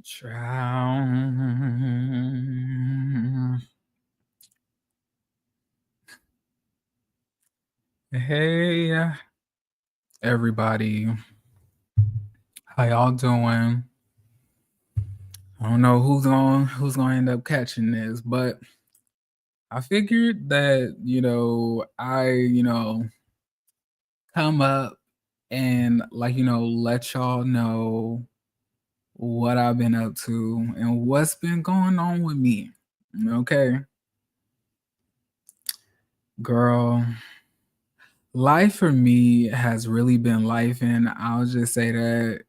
Drown. Hey, everybody. How y'all doing? I don't know who's gonna end up catching this, but I figured that I come up and let y'all know what I've been up to and what's been going on with me. Okay, girl. Life for me has really been life, and I'll just say that.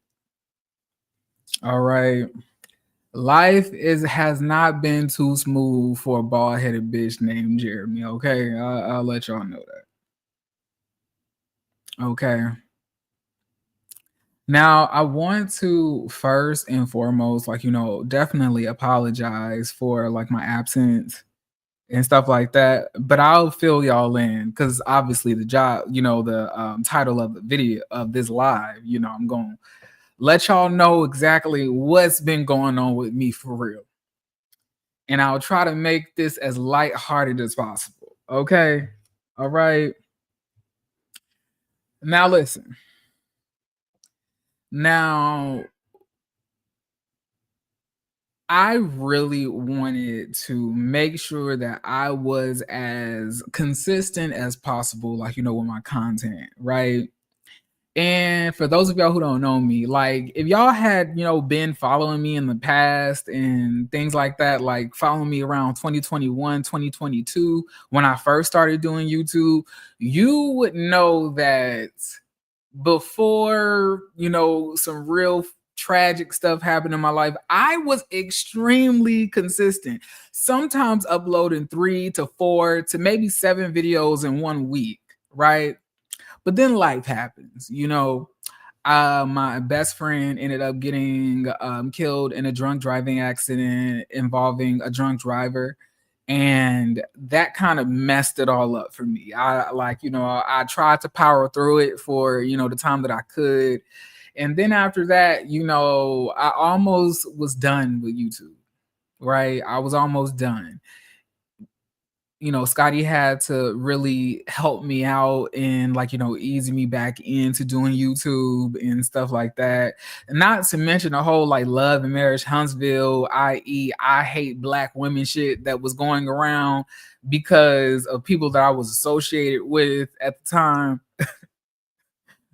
All right. Life is has not been too smooth for a bald headed bitch named Jeremy. Okay, I'll let y'all know that. Okay. Now I want to first and foremost, definitely apologize for my absence and stuff like that. But I'll fill y'all in because obviously the job, the title of the video of this live, I'm going to let y'all know exactly what's been going on with me for real. And I'll try to make this as lighthearted as possible. Okay? All right. Now listen. Now I really wanted to make sure that I was as consistent as possible, with my content, right? And for those of y'all who don't know me, if y'all had, been following me in the past and things like that, like following me around 2021, 2022, when I first started doing YouTube, you would know that before, some real tragic stuff happened in my life, I was extremely consistent, sometimes uploading 3 to 4 to maybe 7 videos in 1 week, right? But then life happens, my best friend ended up getting killed in a drunk driving accident involving a drunk driver. And that kind of messed it all up for me. I tried to power through it for, the time that I could. And then after that, I almost was done with YouTube, right? I was almost done. Scotty had to really help me out and ease me back into doing YouTube and stuff like that. And not to mention the whole love and marriage Huntsville, i.e., I hate black women shit that was going around because of people that I was associated with at the time.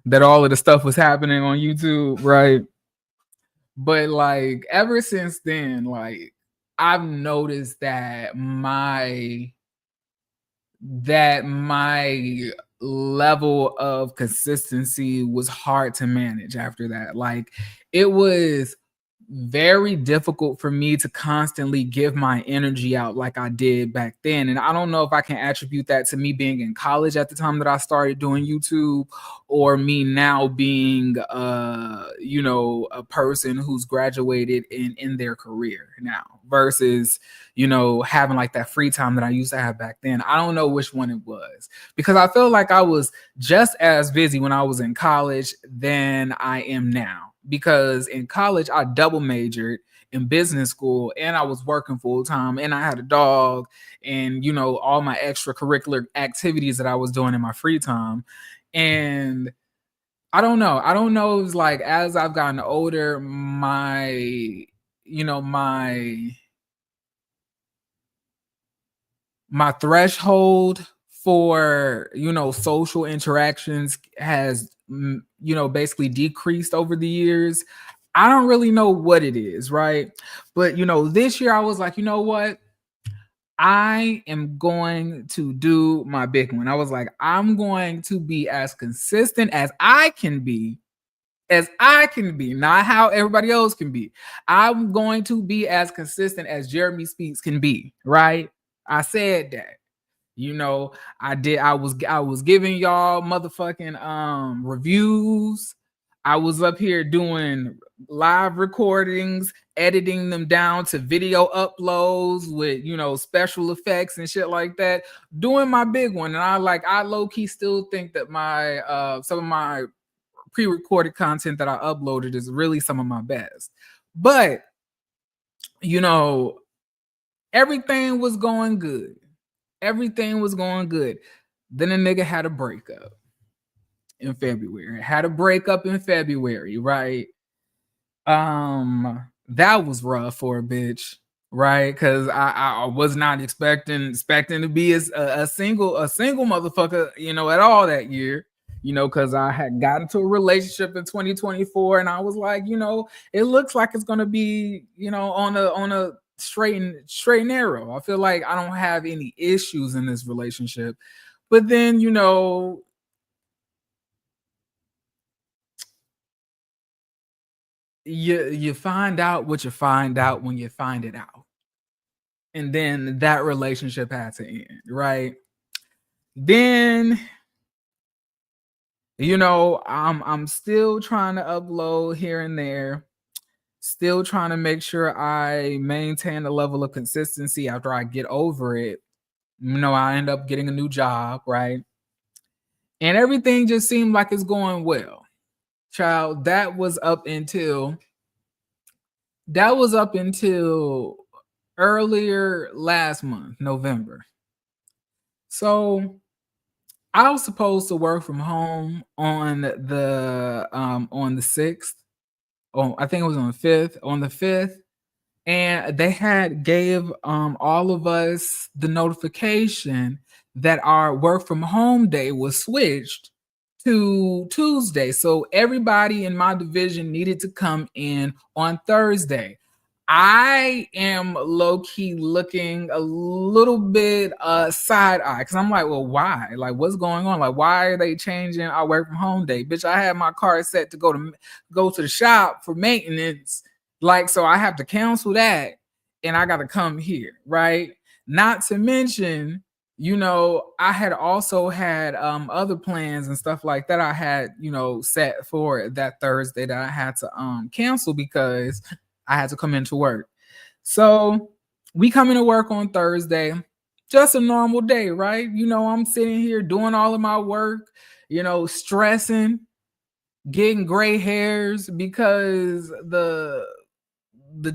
That all of the stuff was happening on YouTube, right? But ever since then, I've noticed that my level of consistency was hard to manage after that. It was very difficult for me to constantly give my energy out like I did back then. And I don't know if I can attribute that to me being in college at the time that I started doing YouTube, or me now being a person who's graduated in their career now versus having that free time that I used to have back then. I don't know which one it was, because I feel like I was just as busy when I was in college than I am now. Because in college, I double majored in business school and I was working full time and I had a dog and, all my extracurricular activities that I was doing in my free time. And I don't know. I don't know. It's as I've gotten older, my threshold for social interactions has basically decreased over the years. I don't really know what it is, right? But this year I was like, you know what, I am going to do my big one. I was like, I'm going to be as consistent as I can be, not how everybody else can be. I'm going to be as consistent as Jeremy Speaks can be, right? I said that. I was giving y'all motherfucking reviews. I was up here doing live recordings, editing them down to video uploads with special effects and shit like that, doing my big one. And I low-key still think that my some of my pre-recorded content that I uploaded is really some of my best. But you know, everything was going good. Everything was going good. Then a nigga had a breakup in February. Had a breakup in February, right? That was rough for a bitch, right? Because I was not expecting to be a single motherfucker, at all that year. Because I had gotten to a relationship in 2024, and I was like, it looks like it's gonna be, on a straight and narrow. I feel like I don't have any issues in this relationship, but then you find out what you find out when you find it out, and then that relationship had to end, right? Then I'm still trying to upload here and there, still trying to make sure I maintain a level of consistency after I get over it. I end up getting a new job, right? And everything just seemed like it's going well. Child, that was up until earlier last month, November. So I was supposed to work from home on the 6th. Oh, I think it was on the 5th. On the 5th, and they had gave all of us the notification that our work from home day was switched to Tuesday. So everybody in my division needed to come in on Thursday. I am low key looking a little bit side eye because I'm like, well, why? Like, what's going on? Like, why are they changing our work from home day? Bitch, I had my car set to go to the shop for maintenance. Like, so I have to cancel that, and I got to come here, right? Not to mention, I had also had other plans and stuff like that. I had set for that Thursday that I had to cancel because I had to come into work. So we come into work on Thursday, just a normal day, right? I'm sitting here doing all of my work, stressing, getting gray hairs because the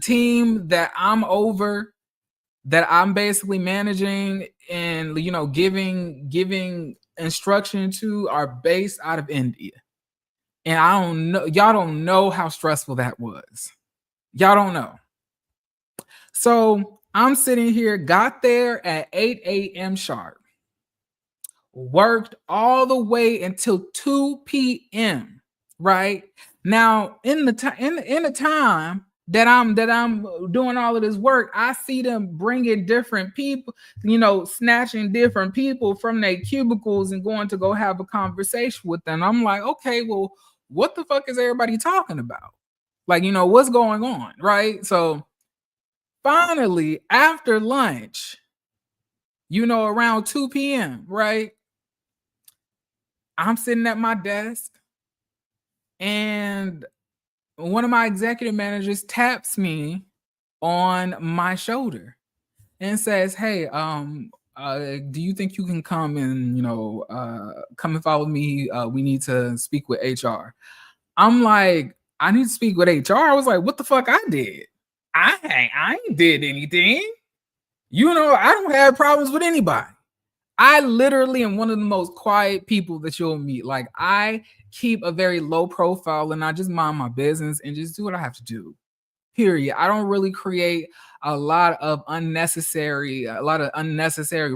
team that I'm over, that I'm basically managing and giving instruction to, are based out of India. And I don't know, y'all don't know how stressful that was. Y'all don't know. So I'm sitting here, got there at 8 a.m. sharp, worked all the way until 2 p.m. Right now, in the time in the time that I'm doing all of this work, I see them bringing different people, snatching different people from their cubicles and going to go have a conversation with them. I'm like, okay, well, what the fuck is everybody talking about? Like, what's going on, right? So finally, after lunch, around 2 p.m., right? I'm sitting at my desk, and one of my executive managers taps me on my shoulder and says, "Hey, do you think you can come and come and follow me? We need to speak with HR." I'm like, I need to speak with HR. I was like, what the fuck I did? I ain't did anything. I don't have problems with anybody. I literally am one of the most quiet people that you'll meet. Like, I keep a very low profile and I just mind my business and just do what I have to do. Period. I don't really create a lot of unnecessary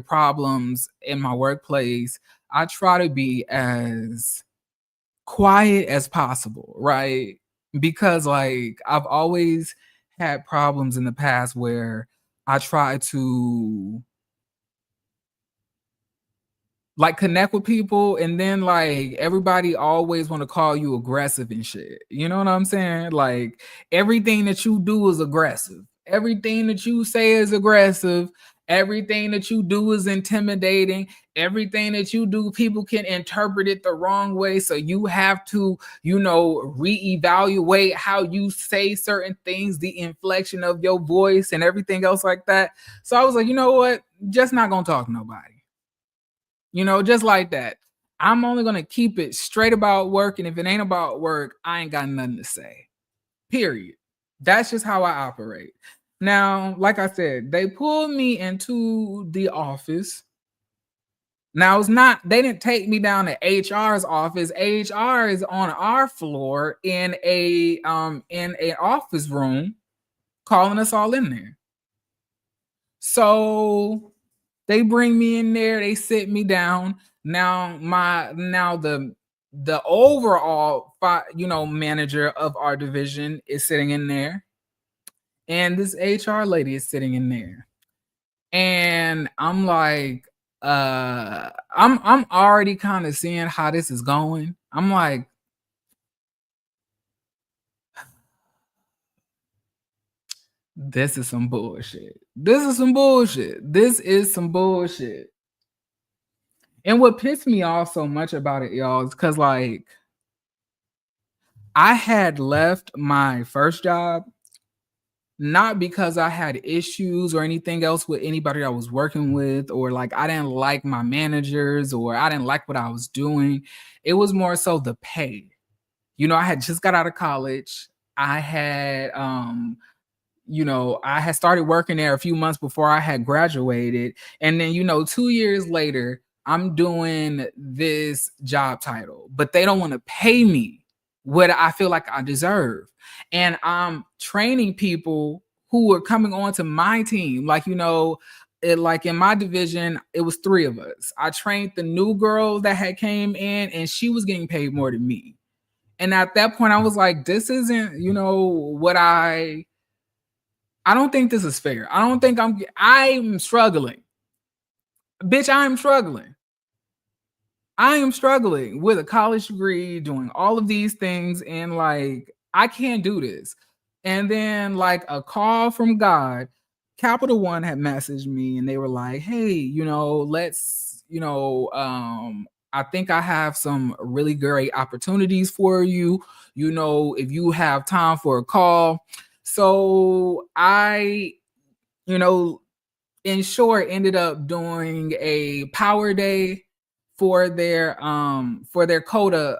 problems in my workplace. I try to be as quiet as possible, right? Because like I've always had problems in the past where I try to like connect with people, and then like everybody always want to call you aggressive and shit. You know what I'm saying? Like everything that you do is aggressive. Everything that you say is aggressive. Everything that you do is intimidating. Everything that you do, people can interpret it the wrong way. So you have to, reevaluate how you say certain things, the inflection of your voice, and everything else like that. So I was like, you know what? Just not gonna talk to nobody. Just like that. I'm only gonna keep it straight about work, and if it ain't about work, I ain't got nothing to say. Period. That's just how I operate. Now, like I said, they pulled me into the office. Now it's not, they didn't take me down to HR's office. HR is on our floor in an office room calling us all in there. So they bring me in there, they sit me down. Now the overall manager of our division is sitting in there, and this HR lady is sitting in there. And I'm like, I'm already kind of seeing how this is going. I'm like, this is some bullshit. This is some bullshit. This is some bullshit. And what pissed me off so much about it, y'all, is because like I had left my first job not because I had issues or anything else with anybody I was working with, or like I didn't like my managers or I didn't like what I was doing. It was more so the pay. I had just got out of college. I had I had started working there a few months before I had graduated. And then, 2 years later, I'm doing this job title, but they don't want to pay me what I feel like I deserve. And I'm training people who are coming onto my team. Like, like in my division, it was 3 of us. I trained the new girl that had came in, and she was getting paid more than me. And at that point, I was like, this isn't, what I don't think this is fair. I don't think I'm struggling. Bitch, I'm struggling. I am struggling with a college degree, doing all of these things, and like, I can't do this. And then, like, a call from God, Capital One had messaged me and they were like, hey, let's, I think I have some really great opportunities for you, if you have time for a call. So I, in short, ended up doing a power day for their CODA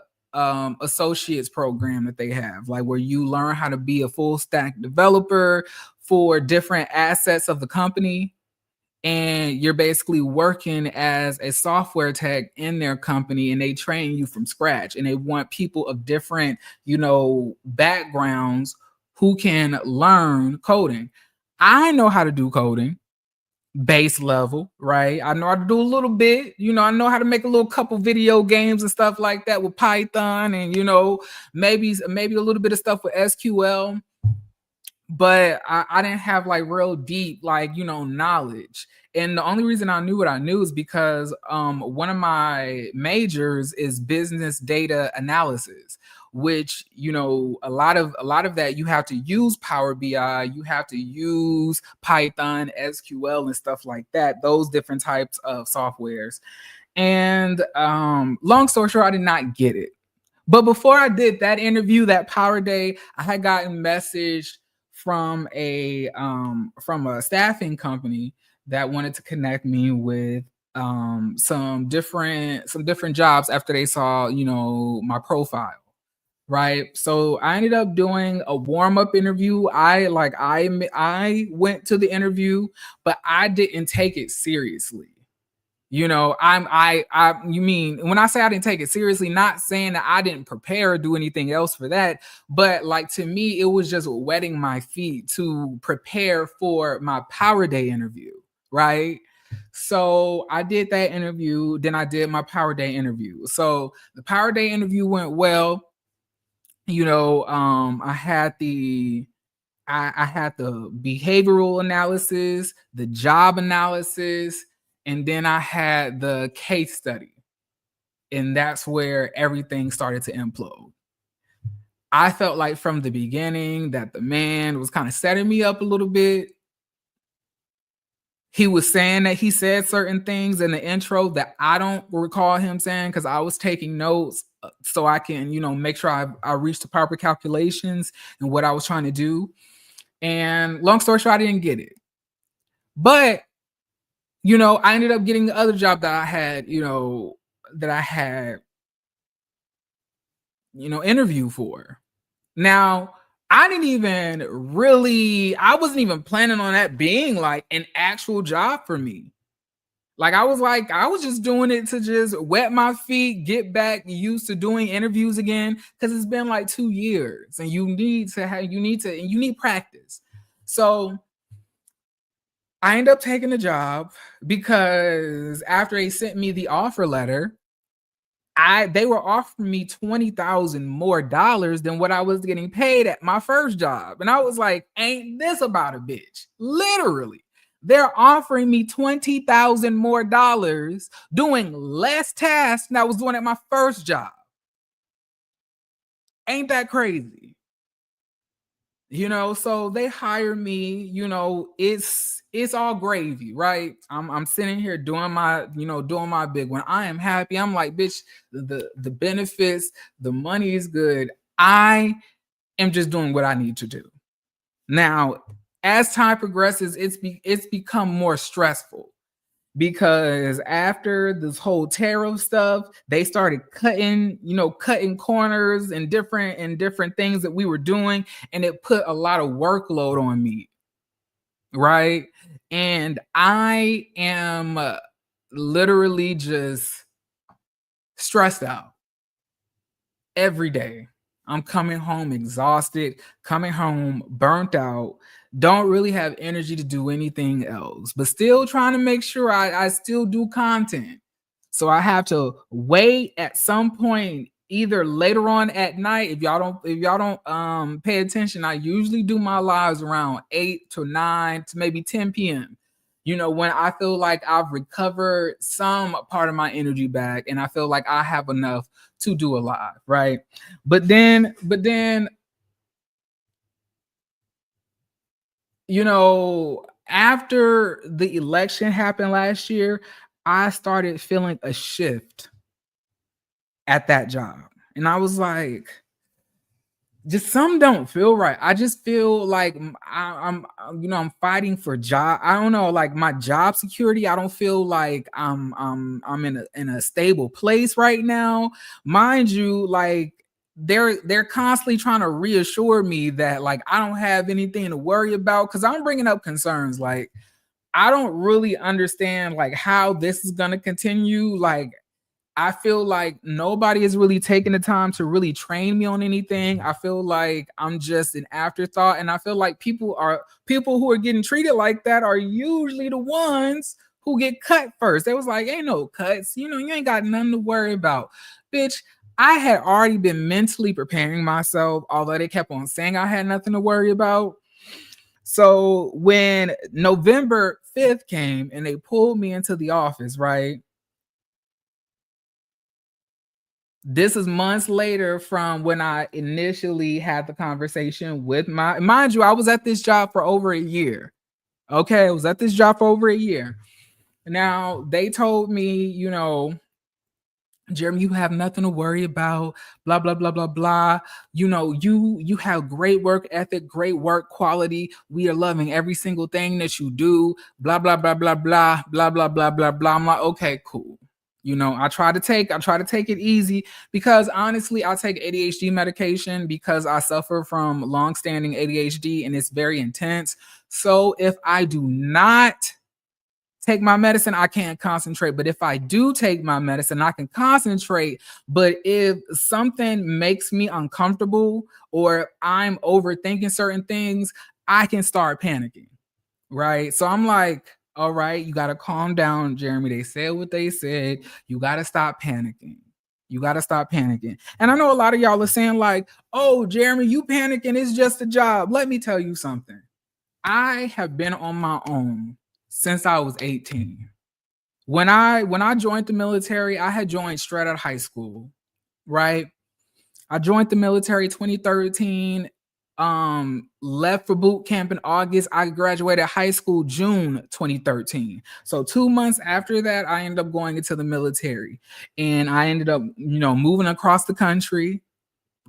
associates program that they have, like where you learn how to be a full stack developer for different assets of the company. And you're basically working as a software tech in their company, and they train you from scratch. And they want people of different, backgrounds who can learn coding. I know how to do coding, base level, right? I know how to do a little bit, I know how to make a little couple video games and stuff like that with Python, and maybe a little bit of stuff with SQL. But I didn't have like real deep, like, knowledge. And the only reason I knew what I knew is because one of my majors is business data analysis, which, a lot of that you have to use Power BI, you have to use Python, SQL, and stuff like that, those different types of softwares. And long story short, I did not get it. But before I did that interview, that Power Day, I had gotten messaged from a staffing company that wanted to connect me with some different jobs after they saw, my profile. Right. So I ended up doing a warm-up interview. I went to the interview, but I didn't take it seriously. You mean when I say I didn't take it seriously, not saying that I didn't prepare or do anything else for that, but like, to me, it was just wetting my feet to prepare for my Power Day interview, right? So I did that interview, then I did my Power Day interview. So the Power Day interview went well. I had the behavioral analysis, the job analysis, and then I had the case study. And that's where everything started to implode. I felt like from the beginning that the man was kind of setting me up a little bit. He was saying that he said certain things in the intro that I don't recall him saying, because I was taking notes so I can, make sure I reach the proper calculations and what I was trying to do. And long story short, I didn't get it. But, I ended up getting the other job that I had, interview for. Now, I wasn't even planning on that being like an actual job for me. Like I was just doing it to just wet my feet, get back used to doing interviews again, because it's been like 2 years and you need practice. So I end up taking the job because after they sent me the offer letter, they were offering me $20,000 more than what I was getting paid at my first job. And I was like, ain't this about a bitch? Literally. They're offering me $20,000 more doing less tasks than I was doing at my first job. Ain't that crazy? So they hire me, it's all gravy, right? I'm sitting here doing my big one. I am happy. I'm like, bitch, the benefits, the money is good. I am just doing what I need to do. Now, as time progresses, it's become more stressful because after this whole tariff stuff, they started cutting corners and different things that we were doing, and it put a lot of workload on me, right? And I am literally just stressed out every day. I'm coming home exhausted, coming home burnt out, don't really have energy to do anything else, but still trying to make sure I still do content. So I have to wait at some point, either later on at night. If y'all don't pay attention, I usually do my lives around 8 to 9 to maybe 10 p.m. When I feel like I've recovered some part of my energy back and I feel like I have enough to do a live, right? But then after the election happened last year, I started feeling a shift at that job. And I was like, just some don't feel right. I just feel like I'm fighting for job. I don't know, like my job security. I don't feel like I'm in a stable place right now. Mind you, like they're constantly trying to reassure me that like I don't have anything to worry about, because I'm bringing up concerns like I don't really understand like how this is gonna continue. Like I feel like nobody is really taking the time to really train me on anything. I feel like I'm just an afterthought. And I feel like people who are getting treated like that are usually the ones who get cut first. They was like, ain't no cuts. You ain't got nothing to worry about. Bitch, I had already been mentally preparing myself, although they kept on saying I had nothing to worry about. So when November 5th came and they pulled me into the office, right? This is months later from when I initially had the conversation with mind you, I was at this job for over a year. Okay, I was at this job for over a year. Now they told me, Jeremy, you have nothing to worry about, blah, blah, blah, blah, blah. You have great work ethic, great work quality. We are loving every single thing that you do, blah, blah, blah, blah, blah, blah, blah, blah, blah, blah. I'm like, okay, cool. I try to take it easy because honestly, I take ADHD medication because I suffer from long-standing ADHD and it's very intense. So if I do not take my medicine, I can't concentrate. But if I do take my medicine, I can concentrate. But if something makes me uncomfortable or I'm overthinking certain things, I can start panicking. Right. So I'm like, all right, you got to calm down, Jeremy. They said what they said. You got to stop panicking. You got to stop panicking. And I know a lot of y'all are saying like, oh, Jeremy, you panicking. It's just a job. Let me tell you something. I have been on my own since I was 18. When I joined the military, I had joined straight out of high school, right? I joined the military 2013, left for boot camp in August. I graduated high school June 2013. So 2 months after that, I ended up going into the military, and I ended up, moving across the country,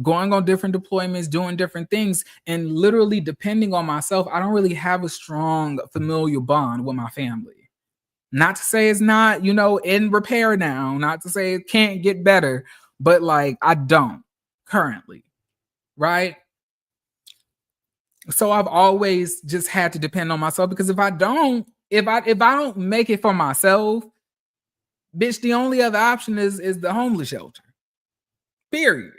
going on different deployments, doing different things, and literally depending on myself. I don't really have a strong familial bond with my family. Not to say it's not, in repair now, not to say it can't get better, but like I don't currently, right? So I've always just had to depend on myself, because if I don't make it for myself, bitch, the only other option is the homeless shelter. Period.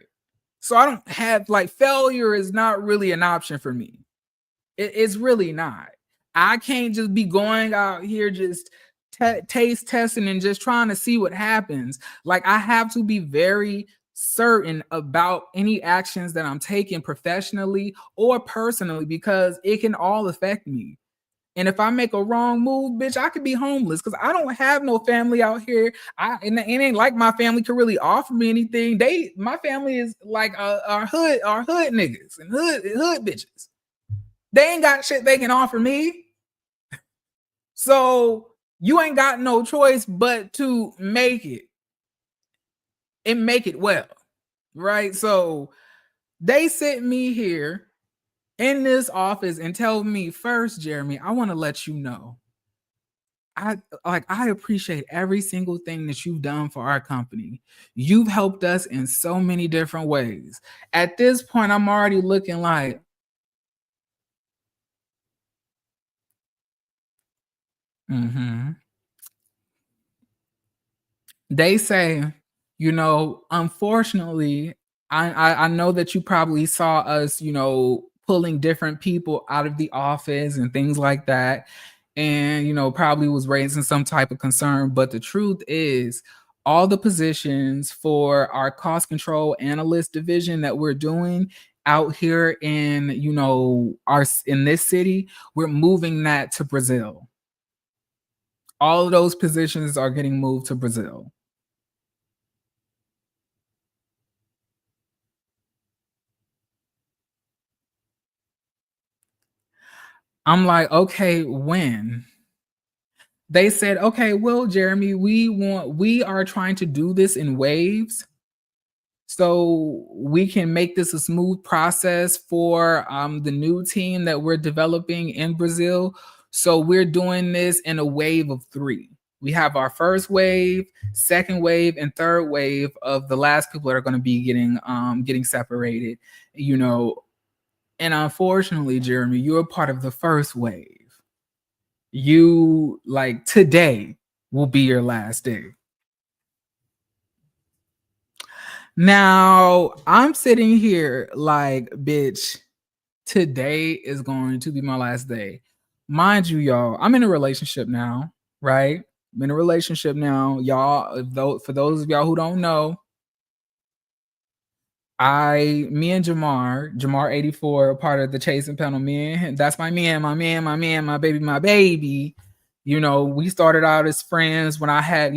So I don't have, like, failure is not really an option for me. It's really not. I can't just be going out here just taste testing and just trying to see what happens. Like, I have to be very certain about any actions that I'm taking professionally or personally, because it can all affect me. And if I make a wrong move, bitch, I could be homeless, because I don't have no family out here. And it ain't like my family could really offer me anything. My family is like our hood niggas and hood bitches. They ain't got shit they can offer me. So you ain't got no choice but to make it and make it well. Right. So they sent me here in this office and tell me, first, Jeremy, I want to let you know, I appreciate every single thing that you've done for our company. You've helped us in so many different ways. At this point, I'm already looking like, mm-hmm. They say, unfortunately, I know that you probably saw us, pulling different people out of the office and things like that, and probably was raising some type of concern. But the truth is, all the positions for our cost control analyst division that we're doing out here in our in this city, we're moving that to Brazil. All of those positions are getting moved to Brazil. I'm like, okay, when? They said, okay, well, Jeremy, we are trying to do this in waves, so we can make this a smooth process for the new team that we're developing in Brazil. So we're doing this in a wave of 3. We have our first wave, second wave, and third wave of the last people that are going to be getting separated. And unfortunately, Jeremy, you're part of the first wave. You, like, today will be your last day. Now, I'm sitting here like, bitch, today is going to be my last day. Mind you, y'all, I'm in a relationship now, right? I'm in a relationship now. Y'all, for those of y'all who don't know, me and Jamar 84, part of the Chasing panel. That's my man, my baby. We started out as friends when I had,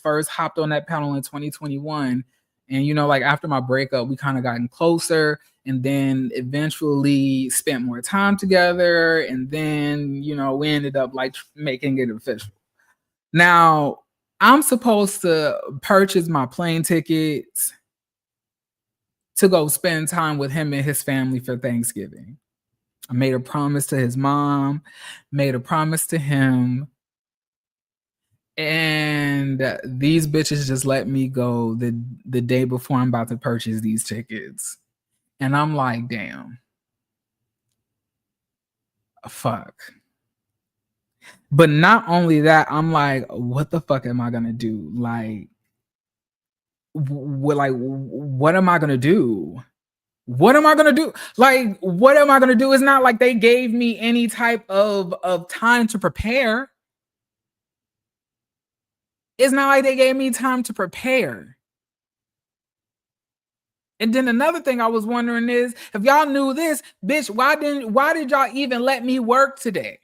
first hopped on that panel in 2021. And, like, after my breakup, we kind of gotten closer, and then eventually spent more time together. And then, we ended up like making it official. Now, I'm supposed to purchase my plane tickets to go spend time with him and his family for Thanksgiving. I made a promise to his mom, made a promise to him, and these bitches just let me go the day before I'm about to purchase these tickets. And I'm like, damn. Fuck. But not only that, I'm like, what the fuck am I gonna do? Like, what am I gonna do? What am I gonna do? Like, what am I gonna do? It's not like they gave me any type of time to prepare. It's not like they gave me time to prepare. And then another thing I was wondering is, if y'all knew this, bitch, why did y'all even let me work today?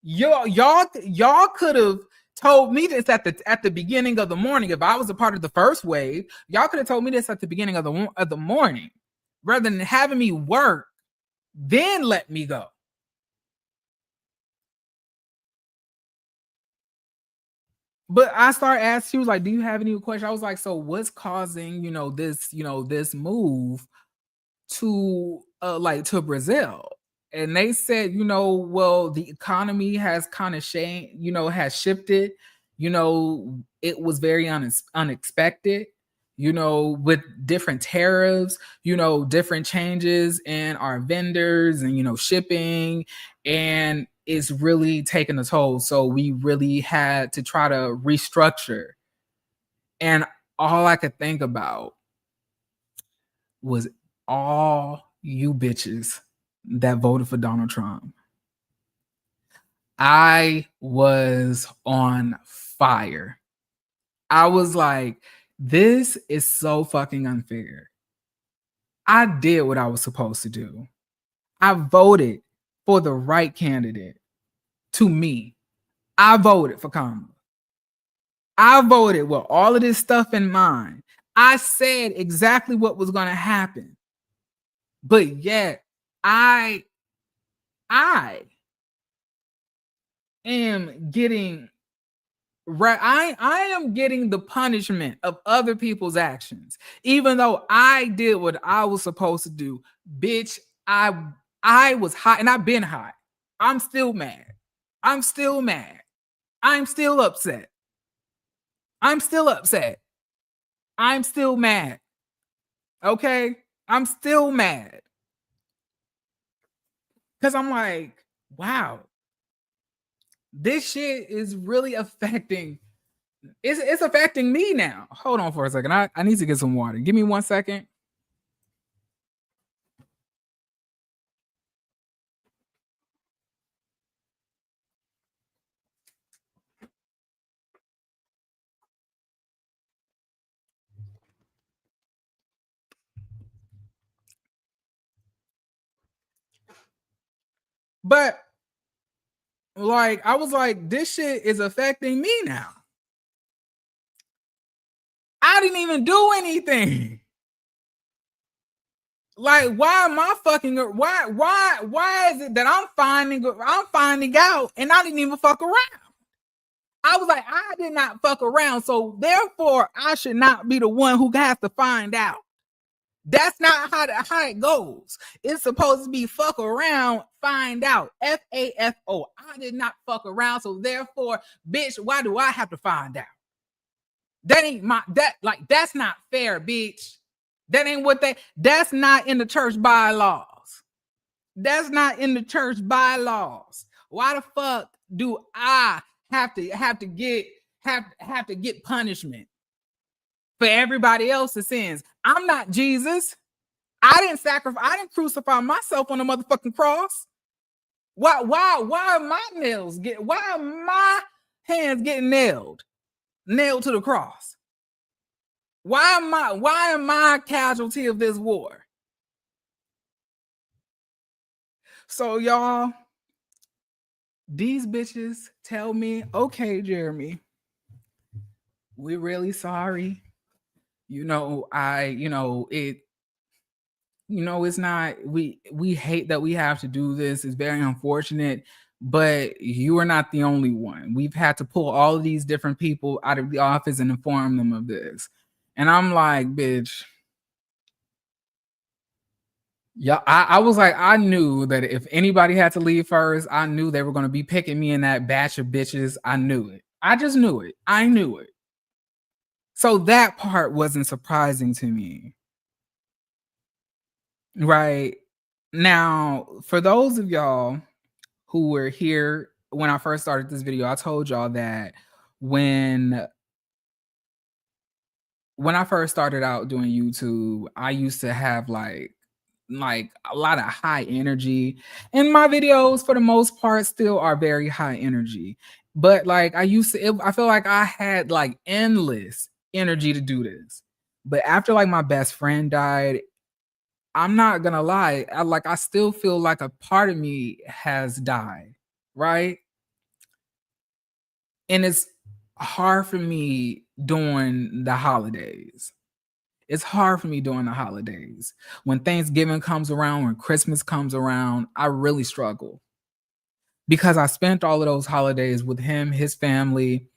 Y'all could have told me this at the beginning of the morning. If I was a part of the first wave, y'all could have told me this at the beginning of the morning, rather than having me work, then let me go. But I started asking, she was like, do you have any questions? I was like, so what's causing, this move to to Brazil? And they said, well, the economy has kind of has shifted. It was very unexpected. with different tariffs, different changes in our vendors and, shipping, and it's really taking a toll. So we really had to try to restructure. And all I could think about was all you bitches that voted for Donald Trump. I was on fire. I was like, this is so fucking unfair. I did what I was supposed to do. I voted for the right candidate to me. I voted for Kamala. I voted with all of this stuff in mind. I said exactly what was going to happen. But yet, I am getting I am getting the punishment of other people's actions, even though I did what I was supposed to do. Bitch, I was hot and I've been hot. I'm still mad. I'm still mad. I'm still upset. I'm still upset. I'm still mad. Okay? I'm still mad. Because I'm like, wow, this shit is really affecting. It's affecting me now. Hold on for a second. I need to get some water. Give me 1 second. But like, I was like, this shit is affecting me now. I didn't even do anything. Like, why am I fucking? Why is it that I'm finding out and I didn't even fuck around? I was like, I did not fuck around, so therefore I should not be the one who has to find out. That's not how it goes. It's supposed to be fuck around, find out. FAFO. I did not fuck around, so therefore, bitch, why do I have to find out? That ain't that's not fair, bitch. That ain't that's not in the church bylaws. That's not in the church bylaws. Why the fuck do I have to get punishment for everybody else's sins? I'm not Jesus. I didn't crucify myself on the motherfucking cross. Why are my why are my hands getting nailed to the cross? Why am I a casualty of this war? So y'all, these bitches tell me, okay, Jeremy, we're really sorry. It's not, we hate that we have to do this. It's very unfortunate, but you are not the only one. We've had to pull all of these different people out of the office and inform them of this. And I'm like, bitch. Yeah, I was like, I knew that if anybody had to leave first, I knew they were going to be picking me in that batch of bitches. I knew it. I just knew it. I knew it. So that part wasn't surprising to me. Right. Now, for those of y'all who were here when I first started this video, I told y'all that when I first started out doing YouTube, I used to have like a lot of high energy, and my videos for the most part still are very high energy. But like I feel like I had like endless energy to do this. But after like my best friend died, I'm not gonna lie, I still feel like a part of me has died, right? And it's hard for me during the holidays. It's hard for me during the holidays. When Thanksgiving comes around, when Christmas comes around, I really struggle because I spent all of those holidays with him, his family,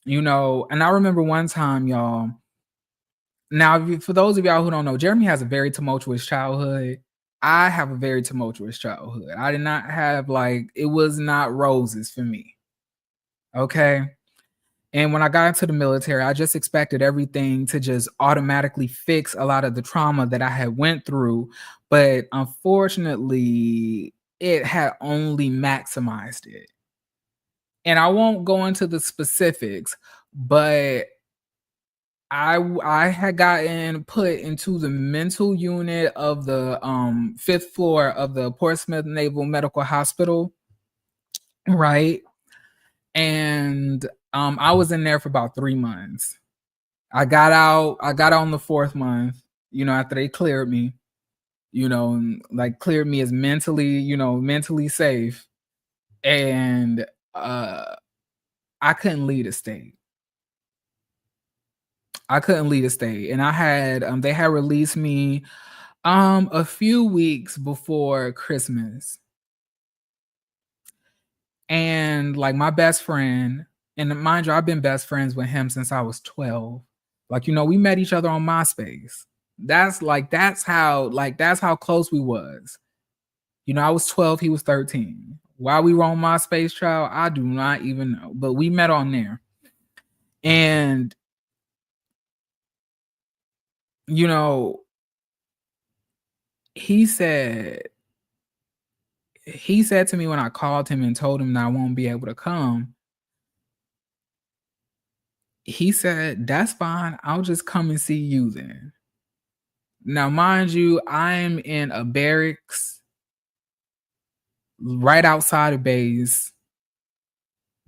and I remember one time, y'all. Now, for those of y'all who don't know, Jeremy has a very tumultuous childhood. I have a very tumultuous childhood. I did not have it was not roses for me. Okay. And when I got into the military, I just expected everything to just automatically fix a lot of the trauma that I had went through, but unfortunately, it had only maximized it. And I won't go into the specifics, but I had gotten put into the mental unit of the fifth floor of the Portsmouth Naval Medical Hospital, right? And I was in there for about 3 months. I got out on the fourth month, after they cleared me, like cleared me as mentally, mentally safe. And I couldn't leave the state. I couldn't leave the state. And I had they had released me a few weeks before Christmas. And like my best friend, and mind you, I've been best friends with him since I was 12. Like, we met each other on MySpace. That's how close we was. I was 12, he was 13. Why we were on MySpace, child, I do not even know. But we met on there. And you know, he said he said to me when I called him and told him that I won't be able to come, he said, "That's fine. I'll just come and see you then." Now, mind you, I'm in a barracks right outside of base.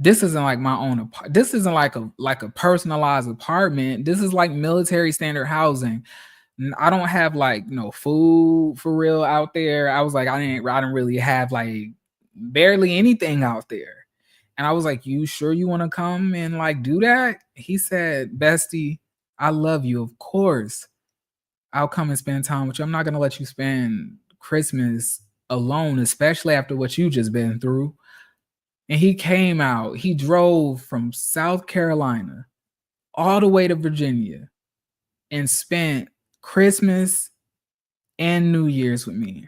This isn't like my own this isn't like a personalized apartment. This is like military standard housing. I don't have like no food for real out there. I was like, I didn't really have like barely anything out there. And I was like, "You sure you want to come and like do that?" He said, "Bestie, I love you. Of course, I'll come and spend time with you. I'm not gonna let you spend Christmas alone, especially after what you just been through." And he came out. He drove from South Carolina all the way to Virginia and spent Christmas and New Year's with me.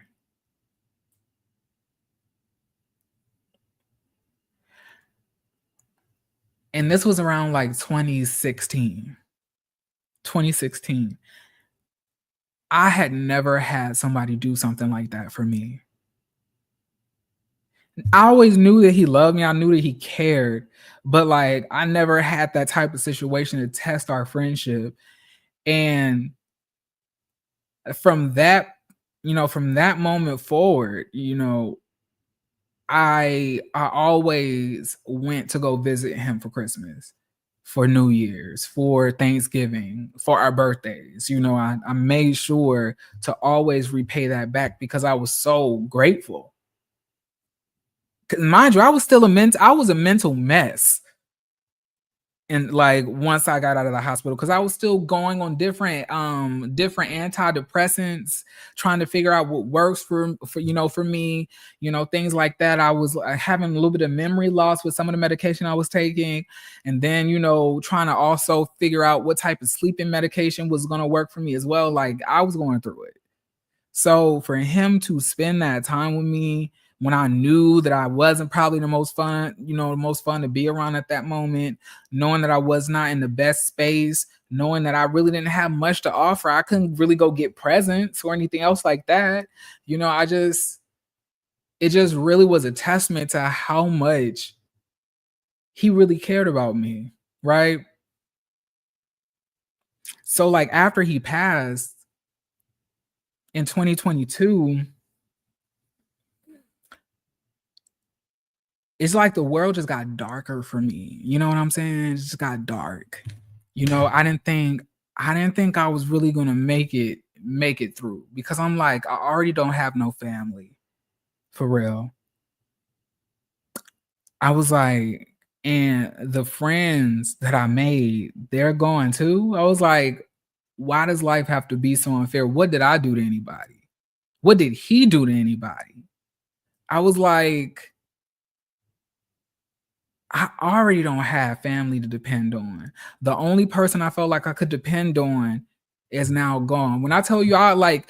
And this was around like 2016. 2016. I had never had somebody do something like that for me. I always knew that he loved me. I knew that he cared, but like I never had that type of situation to test our friendship. And from that, from that moment forward, I always went to go visit him for Christmas, for New Year's, for Thanksgiving, for our birthdays. I made sure to always repay that back because I was so grateful. 'Cause mind you, I was a mental mess. And like once I got out of the hospital, because I was still going on different antidepressants, trying to figure out what works for me, things like that. I was having a little bit of memory loss with some of the medication I was taking, and then trying to also figure out what type of sleeping medication was going to work for me as well. Like I was going through it. So for him to spend that time with me when I knew that I wasn't probably the most fun to be around at that moment, knowing that I was not in the best space, knowing that I really didn't have much to offer, I couldn't really go get presents or anything else like that. It just really was a testament to how much he really cared about me, right? So like after he passed in 2022, it's like the world just got darker for me. You know what I'm saying? It just got dark. I didn't think I was really gonna make it through because I'm like, I already don't have no family. For real. I was like, and the friends that I made, they're gone too. I was like, why does life have to be so unfair? What did I do to anybody? What did he do to anybody? I was like, I already don't have family to depend on. The only person I felt like I could depend on is now gone. When I tell you, I like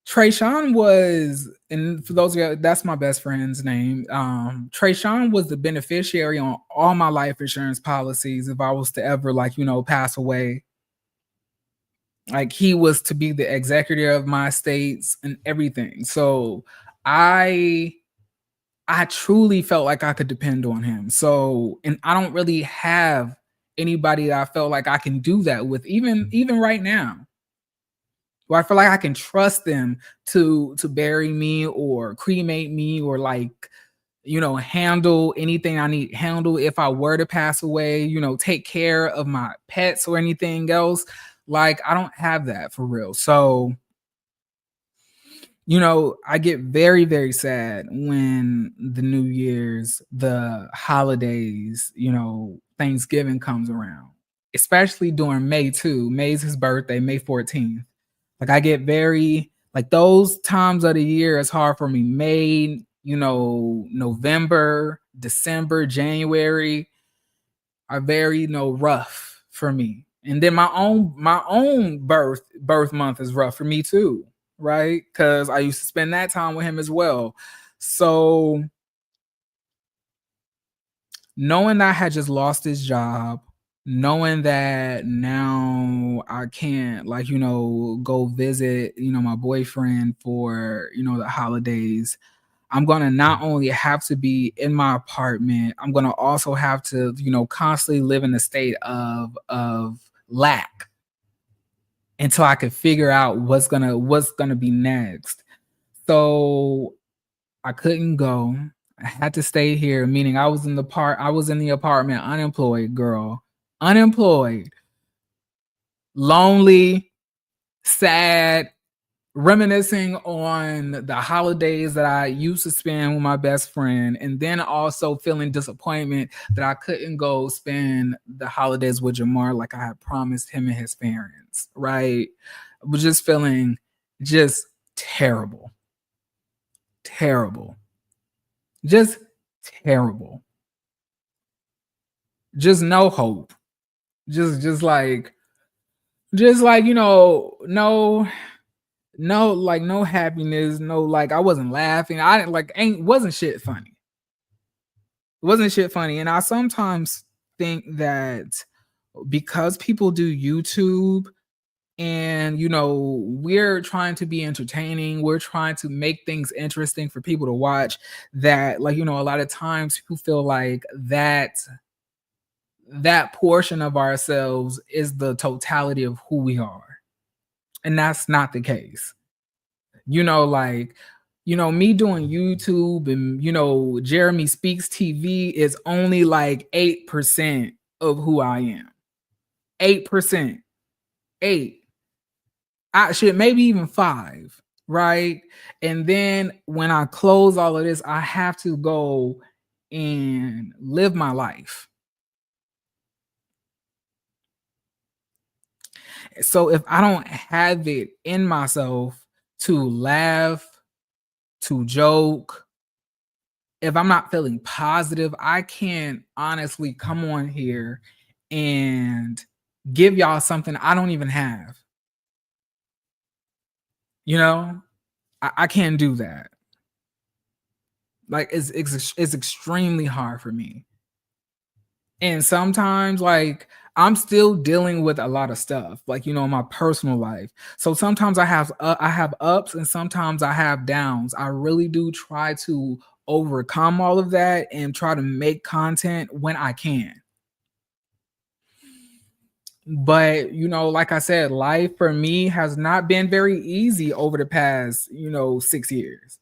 Trayshawn was, and for those of you, that's my best friend's name. Trayshawn was the beneficiary on all my life insurance policies. If I was to ever, like, pass away, like, he was to be the executor of my estates and everything. So I I truly felt like I could depend on him. So, and I don't really have anybody that I felt like I can do that with, even right now. Where I feel like I can trust them to bury me or cremate me, or like, handle anything I need handle if I were to pass away, take care of my pets or anything else. Like, I don't have that for real. So, I get very, very sad when the New Year's, the holidays, Thanksgiving comes around, especially during May too. May's his birthday, May 14th. Like, I get very, like, those times of the year is hard for me. May, November, December, January are very, rough for me. And then my own birth month is rough for me too, right? Because I used to spend that time with him as well. So knowing that I had just lost his job, knowing that now I can't, like, go visit, my boyfriend for, the holidays, I'm gonna not only have to be in my apartment, I'm gonna also have to, constantly live in a state of lack until I could figure out what's gonna be next. So I couldn't go. I had to stay here, meaning I was in the apartment, unemployed, girl. Unemployed, lonely, sad, reminiscing on the holidays that I used to spend with my best friend, and then also feeling disappointment that I couldn't go spend the holidays with Jamar like I had promised him and his parents, right? I was just feeling just terrible. Terrible. Just terrible. Just no hope. Just like no, like, no happiness, no, like, I wasn't laughing. I didn't like ain't wasn't shit funny. It wasn't shit funny. And I sometimes think that because people do YouTube, and we're trying to be entertaining, we're trying to make things interesting for people to watch, that, like, a lot of times people feel like that portion of ourselves is the totality of who we are. And that's not the case. Like, me doing YouTube and, Jeremy Speaks TV is only like 8% of who I am. 8%. 8. I should maybe even 5, right? And then when I close all of this, I have to go and live my life. So if I don't have it in myself to laugh, to joke, if I'm not feeling positive, I can't honestly come on here and give y'all something I don't even have. You know, I can't do that. Like, it's extremely hard for me. And sometimes, like, I'm still dealing with a lot of stuff, like, in my personal life. So sometimes I have ups and sometimes I have downs. I really do try to overcome all of that and try to make content when I can. But, like I said, life for me has not been very easy over the past, 6 years.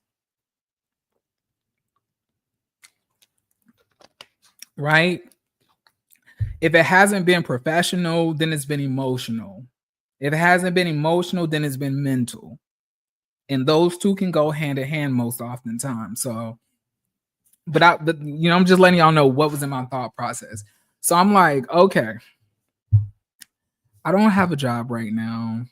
Right? If it hasn't been professional, then it's been emotional. If it hasn't been emotional, then it's been mental. And those two can go hand in hand most oftentimes. So, but I'm just letting y'all know what was in my thought process. So I'm like, okay, I don't have a job right now.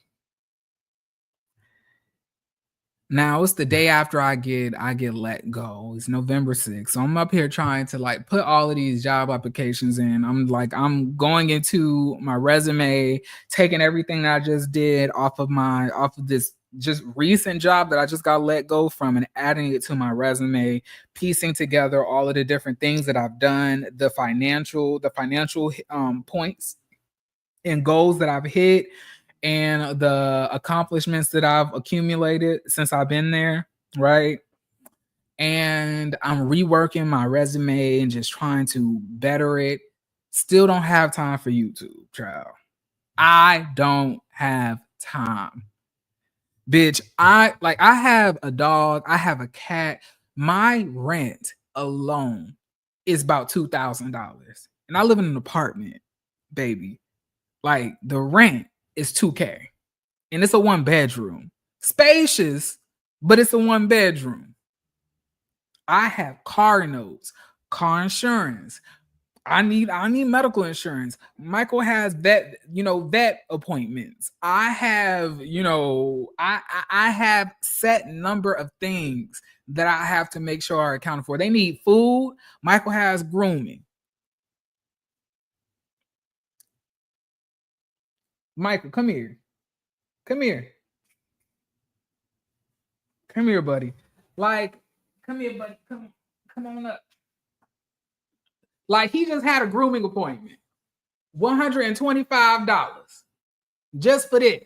Now it's the day after I get let go. It's November 6th. So I'm up here trying to, like, put all of these job applications in. I'm going into my resume, taking everything that I just did off of this just recent job that I just got let go from and adding it to my resume, piecing together all of the different things that I've done, the financial points and goals that I've hit, and the accomplishments that I've accumulated since I've been there, right? And I'm reworking my resume and just trying to better it. Still don't have time for YouTube, child. I don't have time. Bitch, I have a dog, I have a cat. My rent alone is about $2,000. And I live in an apartment, baby. Like the rent is $2K. And it's a 1-bedroom. Spacious, but it's a 1-bedroom. I have car notes, car insurance. I need medical insurance. Michael has vet appointments. I have, I have set number of things that I have to make sure are accounted for. They need food. Michael has grooming. Michael, come here. Come here. Come here, buddy. Like, come here, buddy. Come on up. Like, he just had a grooming appointment. $125 just for this.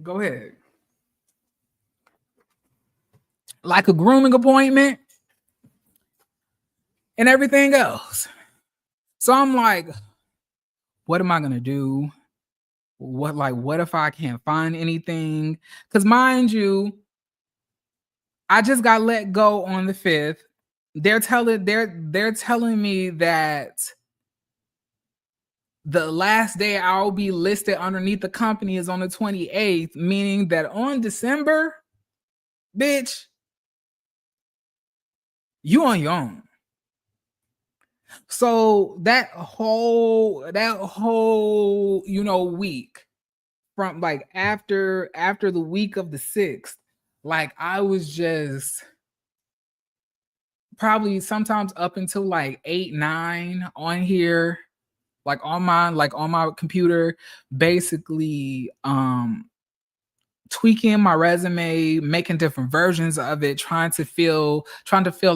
Go ahead. Like a grooming appointment and everything else. So I'm like, what am I gonna do? What if I can't find anything? Because mind you, I just got let go on the 5th. They're telling me that the last day I'll be listed underneath the company is on the 28th, meaning that on December, bitch, you on your own. So that whole week from like after the week of the 6th, like I was just probably sometimes up until like 8, 9 on here, like on my computer, basically tweaking my resume, making different versions of it, trying to fill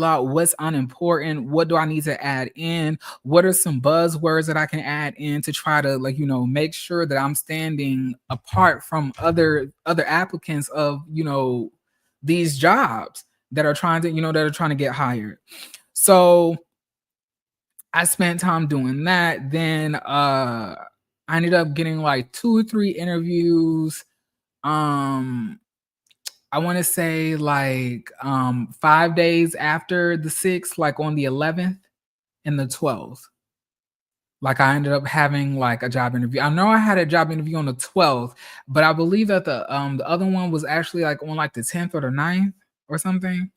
out what's unimportant, what do I need to add in, what are some buzzwords that I can add in to try to make sure that I'm standing apart from other applicants of these jobs that are trying to get hired. So I spent time doing that. Then I ended up getting like 2 or 3 interviews. I want to say like 5 days after the 6th, like on the 11th and the 12th. Like I ended up having like a job interview. I know I had a job interview on the 12th, but I believe that the other one was actually like on like the 10th or the 9th or something.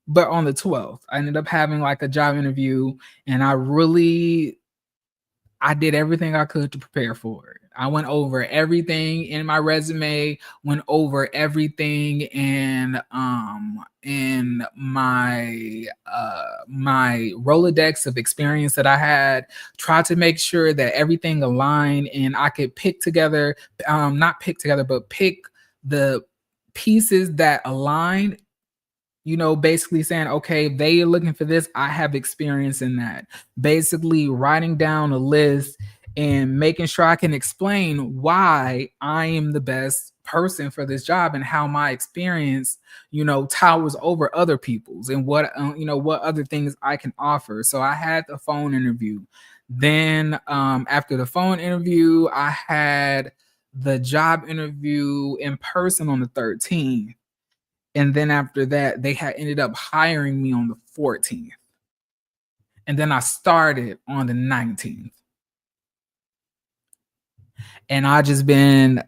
But on the 12th, I ended up having like a job interview, and I did everything I could to prepare for it. I went over everything in my resume, went over everything in my my Rolodex of experience that I had, tried to make sure that everything aligned and I could pick the pieces that aligned. Basically saying, okay, they are looking for this, I have experience in that. Basically writing down a list and making sure I can explain why I am the best person for this job and how my experience, towers over other people's and what other things I can offer. So I had the phone interview. Then after the phone interview, I had the job interview in person on the 13th. And then after that, they had ended up hiring me on the 14th. And then I started on the 19th. And I just been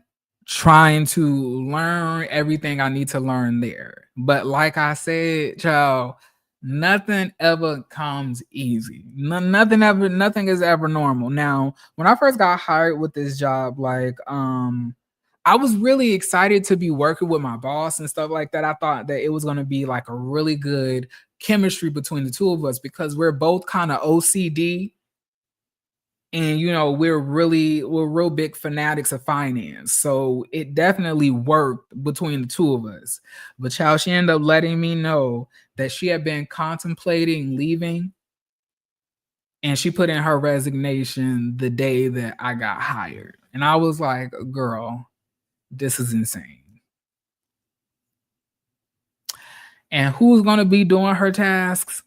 trying to learn everything I need to learn there. But like I said, child, nothing ever comes easy. Nothing is ever normal. Now, when I first got hired with this job, like I was really excited to be working with my boss and stuff like that. I thought that it was going to be like a really good chemistry between the two of us because we're both kind of OCD. And we're real big fanatics of finance, so it definitely worked between the two of us. But child, she ended up letting me know that she had been contemplating leaving, and she put in her resignation the day that I got hired. And I was like, girl, this is insane. And who's going to be doing her tasks?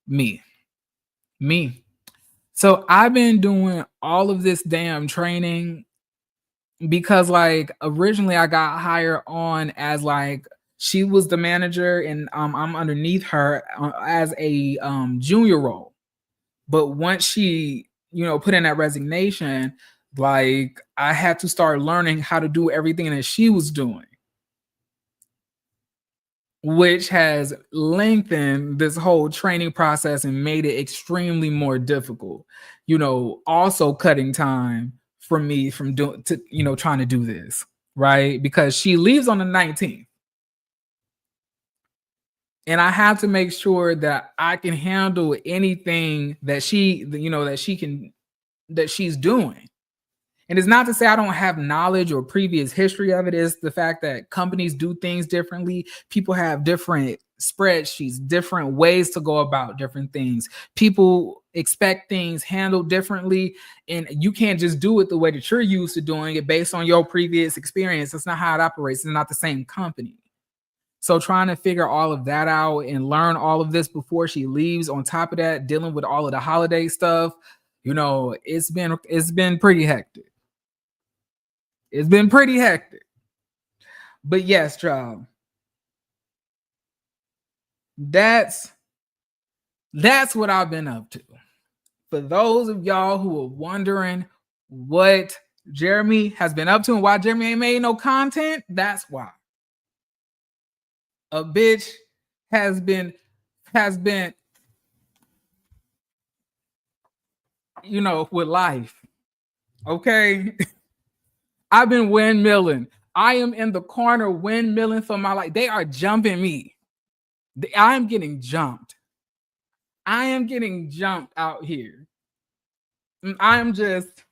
Me. So I've been doing all of this damn training because, like, originally I got hired on as, like, she was the manager and I'm underneath her as a junior role. But once she, put in that resignation, like, I had to start learning how to do everything that she was doing, which has lengthened this whole training process and made it extremely more difficult. Also cutting time from me from doing to trying to do this, right? Because she leaves on the 19th. And I have to make sure that I can handle anything that she's doing. And it's not to say I don't have knowledge or previous history of it. It's the fact that companies do things differently. People have different spreadsheets, different ways to go about different things. People expect things handled differently, and you can't just do it the way that you're used to doing it based on your previous experience. That's not how it operates. It's not the same company. So trying to figure all of that out and learn all of this before she leaves, on top of that, dealing with all of the holiday stuff, it's been pretty hectic. It's been pretty hectic. But yes, child. That's what I've been up to. For those of y'all who are wondering what Jeremy has been up to and why Jeremy ain't made no content, that's why. A bitch has been with life. Okay. I've been windmilling. I am in the corner windmilling for my life. They are jumping me. I am getting jumped. I am getting jumped out here. I'm just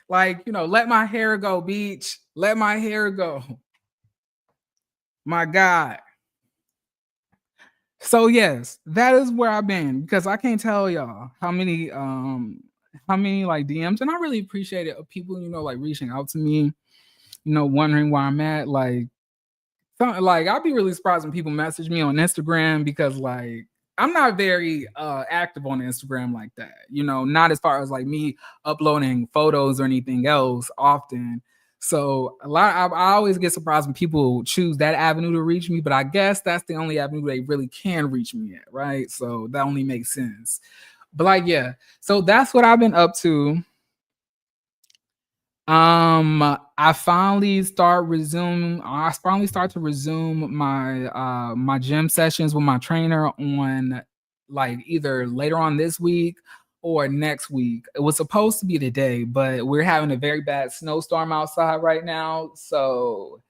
like, let my hair go, beach. Let my hair go. My God. So yes, that is where I've been, because I can't tell y'all how many like DMs, and I really appreciate it, of people, like reaching out to me, wondering where I'm at. Like I'll be really surprised when people message me on Instagram, because like I'm not very active on Instagram like that, not as far as like me uploading photos or anything else often. So I always get surprised when people choose that avenue to reach me, but I guess that's the only avenue they really can reach me at, right? So that only makes sense. But like, yeah, so that's what I've been up to. I finally start to resume my my gym sessions with my trainer on, like, either later on this week or next week. It was supposed to be today, but we're having a very bad snowstorm outside right now, so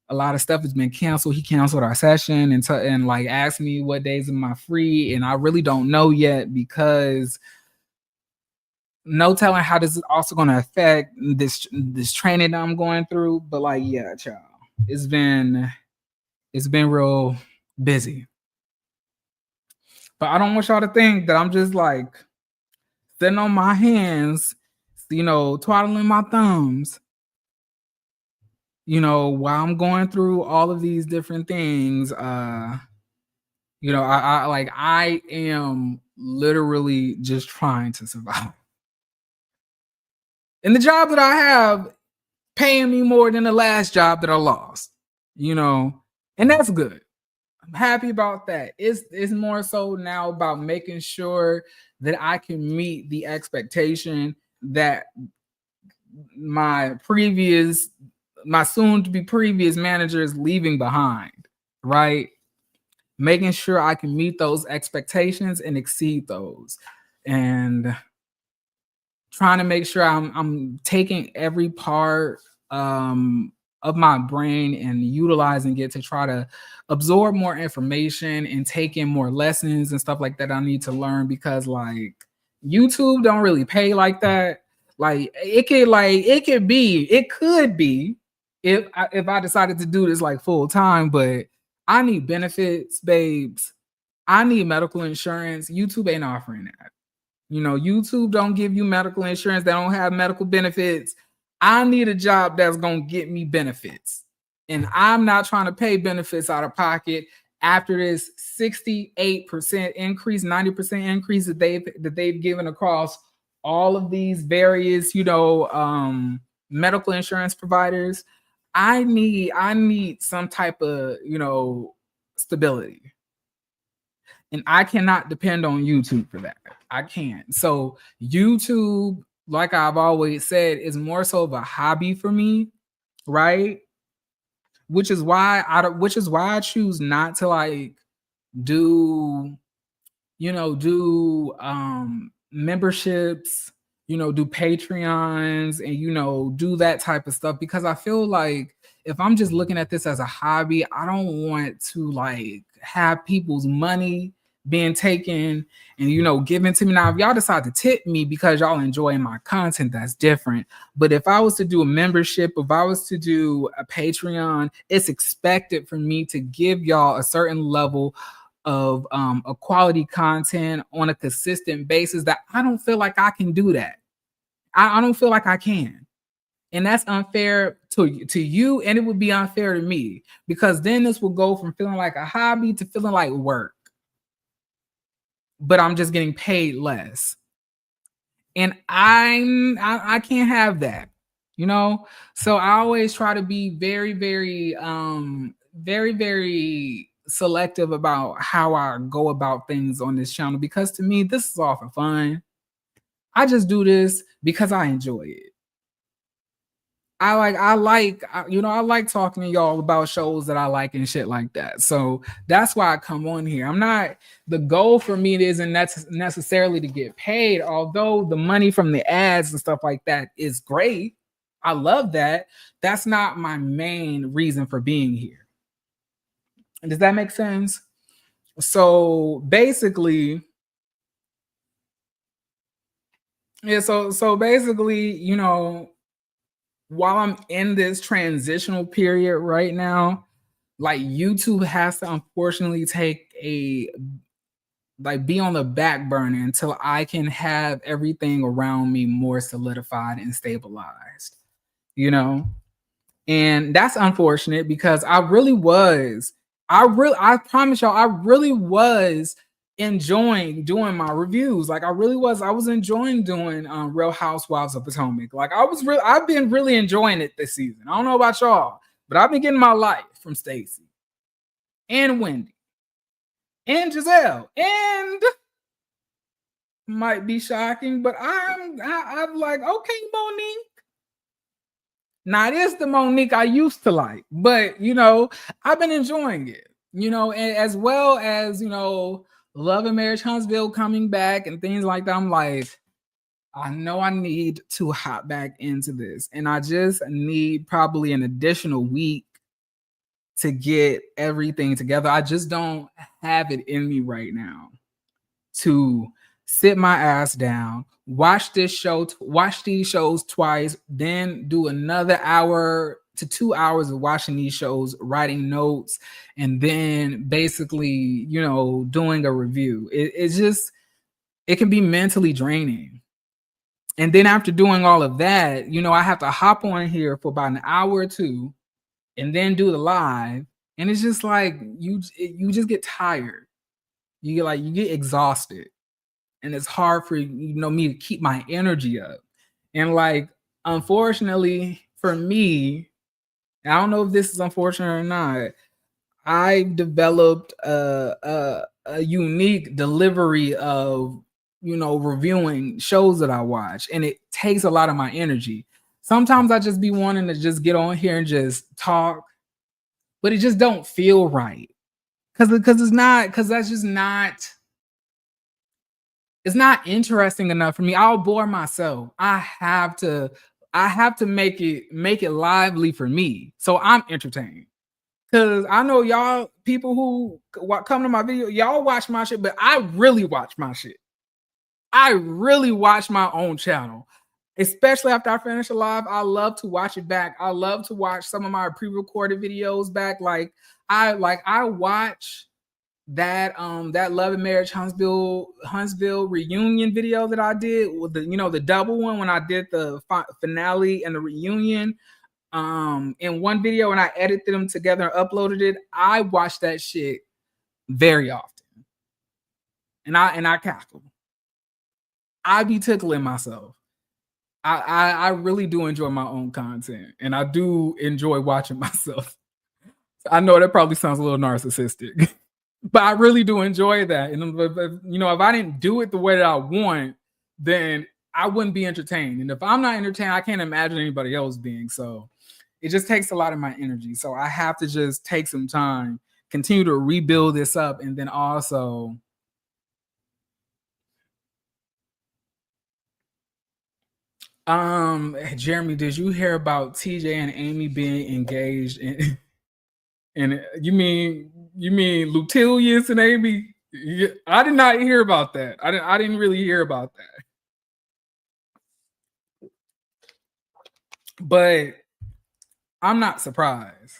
a lot of stuff has been canceled. He canceled our session and like asked me what days am I free, and I really don't know yet, because no telling how this is also going to affect this training that I'm going through. But like, yeah, child, it's been real busy. But I don't want y'all to think that I'm just like sitting on my hands, twaddling my thumbs, while I'm going through all of these different things. I am literally just trying to survive. And the job that I have paying me more than the last job that I lost, and that's good. I'm happy about that. It's more so now about making sure that I can meet the expectation that my soon to be previous manager is leaving behind, right? Making sure I can meet those expectations and exceed those, and trying to make sure I'm taking every part of my brain and utilizing it to try to absorb more information and take in more lessons and stuff like that I need to learn, because like YouTube don't really pay like that. Like it could be if I decided to do this like full time, but I need benefits, babes. I need medical insurance. YouTube ain't offering that. You know, YouTube don't give you medical insurance. They don't have medical benefits. I need a job that's going to get me benefits. And I'm not trying to pay benefits out of pocket after this 68% increase, 90% increase that they've given across all of these various, medical insurance providers. I need some type of, stability. And I cannot depend on YouTube for that. I can't. So YouTube, like I've always said, is more so of a hobby for me, right? Which is why I choose not to like do, memberships, do Patreons and do that type of stuff, because I feel like if I'm just looking at this as a hobby, I don't want to like have people's money being taken and given to me. Now if y'all decide to tip me because y'all enjoying my content, that's different. But if I was to do a membership, if I was to do a Patreon, it's expected for me to give y'all a certain level of a quality content on a consistent basis that I don't feel like I can do that. I don't feel like I can. And that's unfair to you, and it would be unfair to me, because then this will go from feeling like a hobby to feeling like work. But I'm just getting paid less. And I can't have that, So I always try to be very, very, very, very selective about how I go about things on this channel, because to me, this is all for fun. I just do this because I enjoy it. I like talking to y'all about shows that I like and shit like that. So that's why I come on here. The goal for me isn't necessarily to get paid, although the money from the ads and stuff like that is great. I love that. That's not my main reason for being here. Does that make sense? So basically, yeah, so basically, while I'm in this transitional period right now, like YouTube has to unfortunately be on the back burner until I can have everything around me more solidified and stabilized, and that's unfortunate, because I promise y'all, I really was enjoying doing my reviews. Like I was enjoying doing Real Housewives of Potomac. Like I've been really enjoying it this season. I don't know about y'all, but I've been getting my life from Stacey and Wendy and Giselle, and might be shocking, but I'm like, okay, Monique. Now it is the Monique I used to like, but I've been enjoying it, and as well as Love and Marriage Huntsville coming back and things like that. I'm like, I know I need to hop back into this, and I just need probably an additional week to get everything together. I just don't have it in me right now to sit my ass down, watch these shows twice, then do another hour to 2 hours of watching these shows, writing notes, and then basically, doing a review. It can be mentally draining. And then after doing all of that, I have to hop on here for about an hour or two and then do the live. And it's just like, you just get tired. You get exhausted. And it's hard for me to keep my energy up. And like, unfortunately for me, I don't know if this is unfortunate or not, I've developed a unique delivery of reviewing shows that I watch, and it takes a lot of my energy. Sometimes I just be wanting to just get on here and just talk, but it just don't feel right, because that's just not. It's not interesting enough for me. I'll bore myself. I have to make it lively for me, so I'm entertained. Cause I know y'all people who come to my video, y'all watch my shit, but I really watch my shit. I really watch my own channel, especially after I finish a live. I love to watch it back. I love to watch some of my pre-recorded videos back. I watch that Love and Marriage Huntsville reunion video that I did with the double one when I did the finale and the reunion in one video, and I edited them together and uploaded it. I watch that shit very often, and I cackle. I be tickling myself. I really do enjoy my own content, and I do enjoy watching myself. I know that probably sounds a little narcissistic, but I really do enjoy that. And if I didn't do it the way that I want, then I wouldn't be entertained. And if I'm not entertained, I can't imagine anybody else being. So it just takes a lot of my energy. So I have to just take some time, continue to rebuild this up, and then also Jeremy, did you hear about TJ and Amy being engaged? And you mean Lutilius and Amy? I did not hear about that. I didn't really hear about that. But I'm not surprised.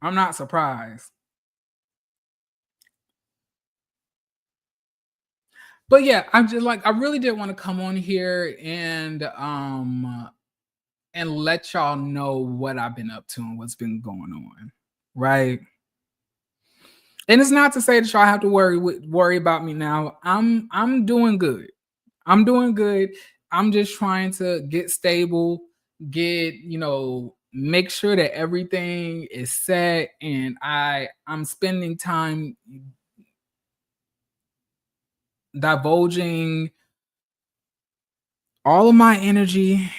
I'm not surprised. But yeah, I'm just like, I really did want to come on here and let y'all know what I've been up to and what's been going on, right? And it's not to say that y'all have to worry about me now. I'm doing good. I'm doing good. I'm just trying to get stable, make sure that everything is set, and I'm spending time divulging all of my energy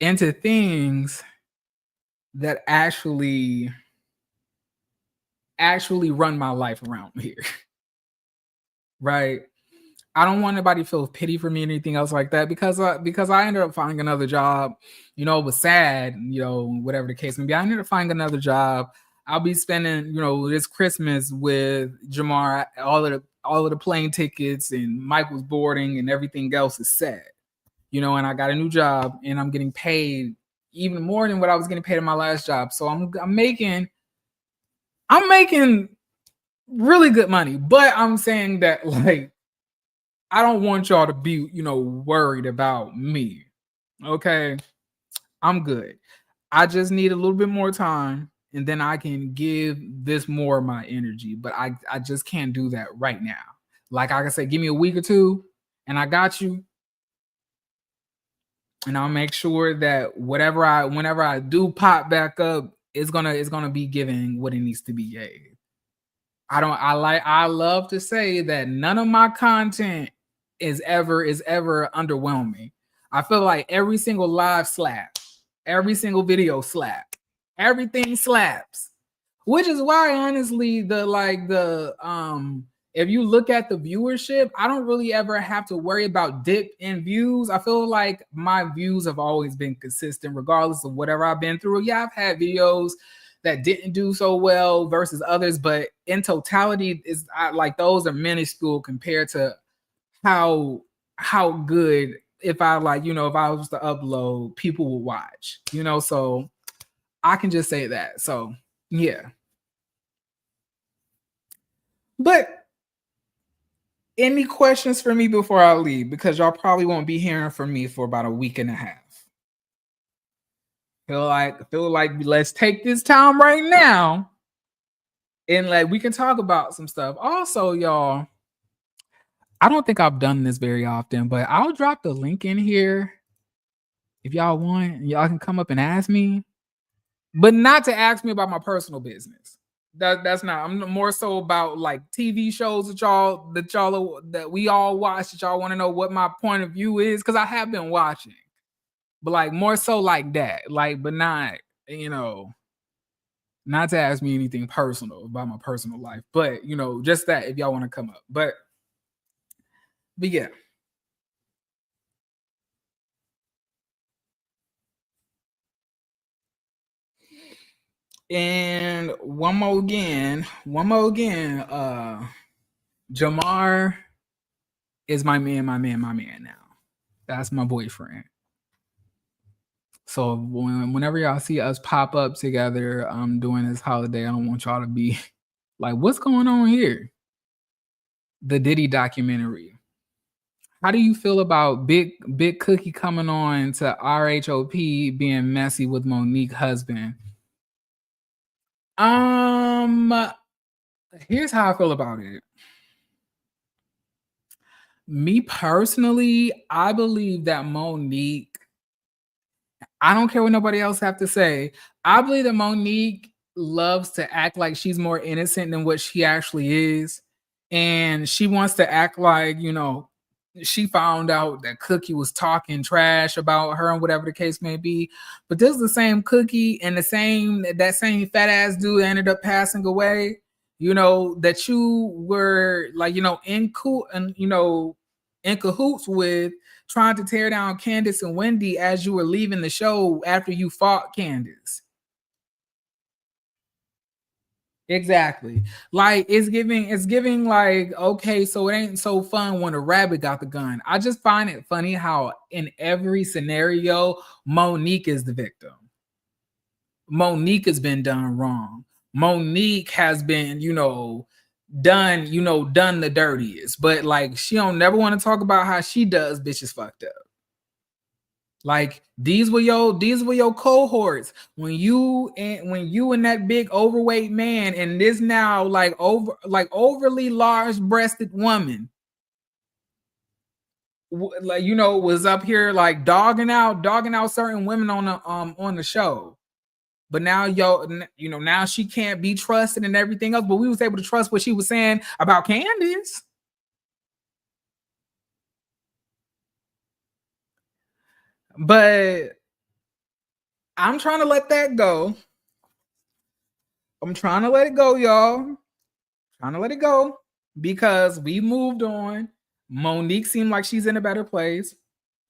into things that actually run my life around here. Right? I don't want anybody to feel pity for me or anything else like that because I ended up finding another job. It was sad, whatever the case may be. I ended up finding another job. I'll be spending, this Christmas with Jamar, all of the plane tickets and Michael's boarding and everything else is set. And I got a new job and I'm getting paid even more than what I was getting paid in my last job. So I'm making really good money, but I'm saying that, like, I don't want y'all to be, worried about me. Okay. I'm good. I just need a little bit more time and then I can give this more of my energy, but I just can't do that right now. Like I said, give me a week or two and I got you. And I'll make sure that whenever I do pop back up, it's gonna be giving what it needs to be gave. I love to say that none of my content is ever underwhelming. I feel like every single live slap, every single video slap, everything slaps. Which is why honestly if you look at the viewership, I don't really ever have to worry about dip in views. I feel like my views have always been consistent regardless of whatever I've been through. Yeah, I've had videos that didn't do so well versus others, but in totality, those are minuscule compared to how good if I was to upload, people will watch, so I can just say that. So yeah. But any questions for me before I leave? Because y'all probably won't be hearing from me for about a week and a half. Feel like let's take this time right now and we can talk about some stuff. Also, y'all, I don't think I've done this very often, but I'll drop the link in here if y'all want. Y'all can come up and ask me, but not to ask me about my personal business. That's not. I'm more so about like TV shows that we all watch that y'all want to know what my point of view is, because I have been watching, but like more so like that, but not not to ask me anything personal about my personal life, but just that if y'all want to come up, but yeah. And one more again, Jamar is my man, my man, my man now. That's my boyfriend. So whenever y'all see us pop up together during this holiday, I don't want y'all to be like, what's going on here? The Diddy documentary. How do you feel about Big Cookie coming on to RHOP being messy with Monique husband? Here's how I feel about it. Me personally, I believe that Monique, I don't care what nobody else have to say. I believe that Monique loves to act like she's more innocent than what she actually is. And she wants to act like, she found out that Cookie was talking trash about her and whatever the case may be. But this is the same Cookie and that same fat ass dude ended up passing away. That you were like, in cahoots with, trying to tear down Candace and Wendy as you were leaving the show after you fought Candace. Exactly. Like it's giving like, okay, so it ain't so fun when a rabbit got the gun. I just find it funny how in every scenario, Monique is the victim. Monique has been done wrong. Monique has been, done the dirtiest. But like she don't never want to talk about how she does bitches fucked up. Like these were your cohorts when you and that big overweight man and this now overly large breasted woman was up here like dogging out certain women on the show. But now now she can't be trusted and everything else. But we was able to trust what she was saying about Candace. But I'm trying to let that go. I'm trying to let it go, y'all. Trying to let it go because we moved on. Monique seemed like she's in a better place,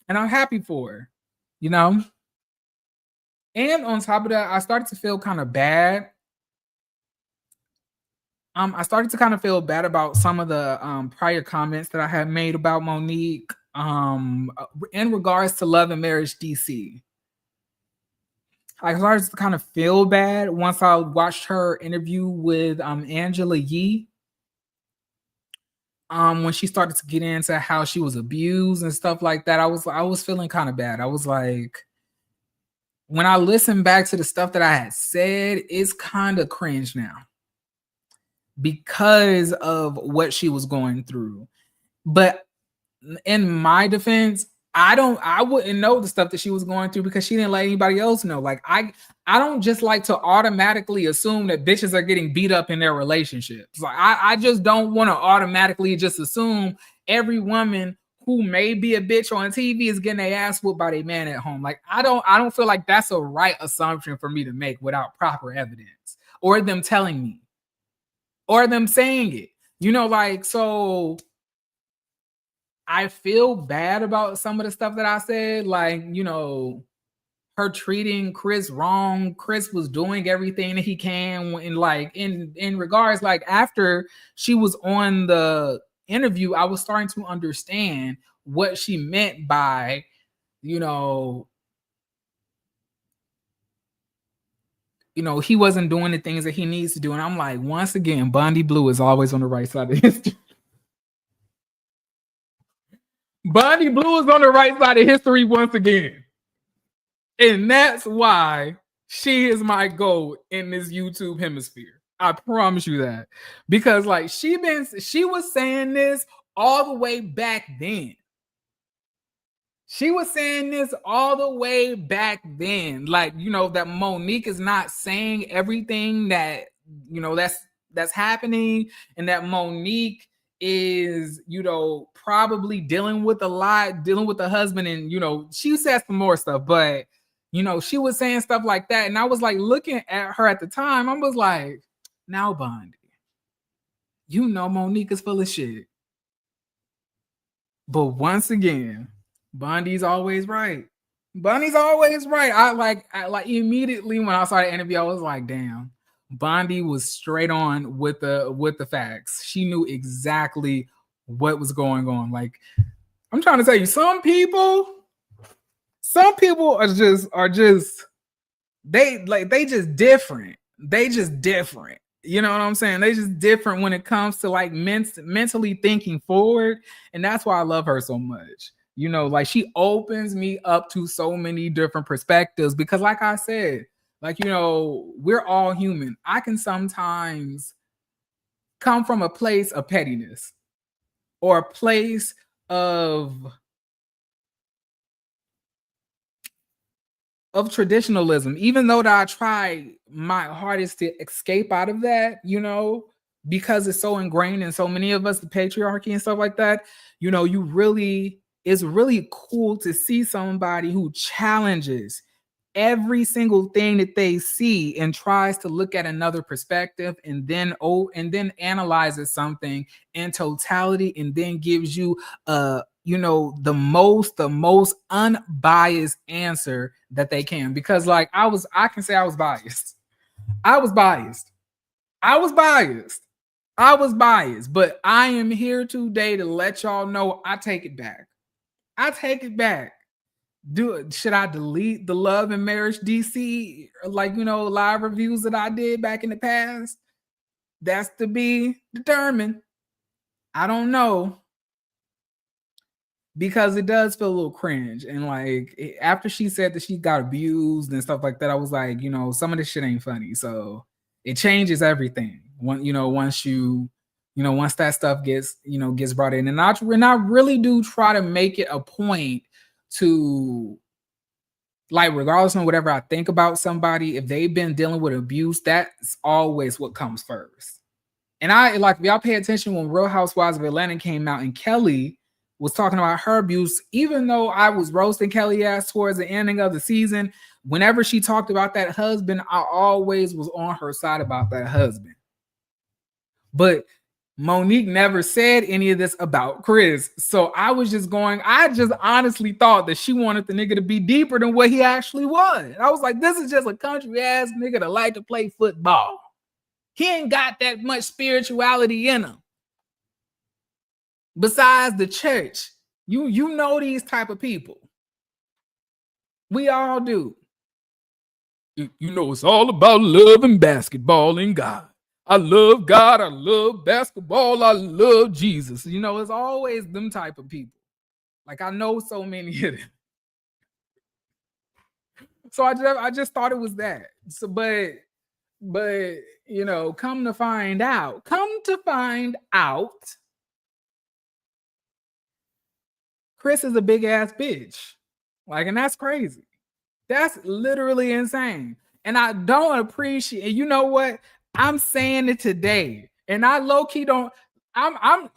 and I'm happy for her, And on top of that, I started to feel kind of bad. I started to kind of feel bad about some of the prior comments that I had made about Monique in regards to Love and Marriage DC. I started to kind of feel bad once I watched her interview with Angela Yee. When she started to get into how she was abused and stuff like that, I was feeling kind of bad. I was like, when I listen back to the stuff that I had said, it's kind of cringe now because of what she was going through. But in my defense, I wouldn't know the stuff that she was going through because she didn't let anybody else know. Like I don't just like to automatically assume that bitches are getting beat up in their relationships. Like I just don't want to automatically just assume every woman who may be a bitch on TV is getting their ass whooped by their man at home. Like I don't feel like that's a right assumption for me to make without proper evidence or them telling me or them saying it. So I feel bad about some of the stuff that I said, like, her treating Chris wrong. Chris was doing everything that he can in regards, like after she was on the interview, I was starting to understand what she meant by, he wasn't doing the things that he needs to do. And I'm like, once again, Bondi Blue is always on the right side of history. Bondi Blue is on the right side of history once again. And that's why she is my goal in this YouTube hemisphere. I promise you that. Because like she was saying this all the way back then. She was saying this all the way back then. Like, that Monique is not saying everything that, that's happening, and that Monique is, probably dealing with a lot, dealing with the husband. And, she said some more stuff, but, she was saying stuff like that. And I was like looking at her at the time. I was like, now, Bondi, Monique is full of shit. But once again, Bondi's always right. Bondi's always right. I like immediately when I saw the interview, I was like, damn. Bondi was straight on with the facts. She knew exactly what was going on. Like, I'm trying to tell you, some people are just they just different. They just different. You know what I'm saying? They just different when it comes to like mentally thinking forward. And that's why I love her so much. You know, like she opens me up to so many different perspectives because, like I said, like, you know, we're all human. I can sometimes come from a place of pettiness or a place of traditionalism, even though that I try my hardest to escape out of that, you know, because it's so ingrained in so many of us, the patriarchy and stuff like that, you know, it's really cool to see somebody who challenges every single thing that they see and tries to look at another perspective and then analyzes something in totality and then gives you you know, the most unbiased answer that they can. Because like I can say I was biased. I was biased. I was biased. I was biased, but I am here today to let y'all know I take it back. I take it back. Should I delete the Love and Marriage DC, like, you know, live reviews that I did back in the past? That's to be determined. I don't know, because it does feel a little cringe. And like after she said that she got abused and stuff like that, I was like, you know, some of this shit ain't funny. So it changes everything. Once that stuff gets brought in. And I really do try to make it a point to, like, regardless of whatever I think about somebody, if they've been dealing with abuse, that's always what comes first. And I like, if y'all pay attention, when Real Housewives of Atlanta came out and Kelly was talking about her abuse, even though I was roasting Kelly ass towards the ending of the season, whenever she talked about that husband, I always was on her side about that husband. But Monique never said any of this about Chris. So I just honestly thought that she wanted the nigga to be deeper than what he actually was. I was like, this is just a country ass nigga that like to play football. He ain't got that much spirituality in him. Besides the church, you know these type of people. We all do. You know, it's all about love and basketball and God. I love God. I love basketball. I love Jesus. You know, it's always them type of people. Like, I know so many of them. So I just thought it was that. So, but you know, come to find out, Chris is a big ass bitch. Like, and that's crazy. That's literally insane. And I don't appreciate, and you know what? I'm saying it today. And I low-key don't, I'm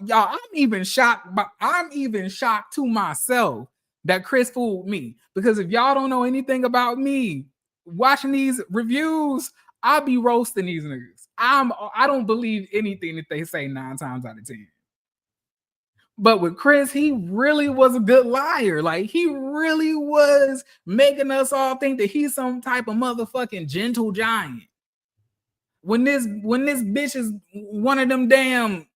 even shocked, but I'm even shocked to myself that Chris fooled me. Because if y'all don't know anything about me, watching these reviews, I'll be roasting these niggas. I don't believe anything that they say 9 times out of 10. But with Chris, he really was a good liar. Like, he really was making us all think that he's some type of motherfucking gentle giant. When this bitch is one of them damn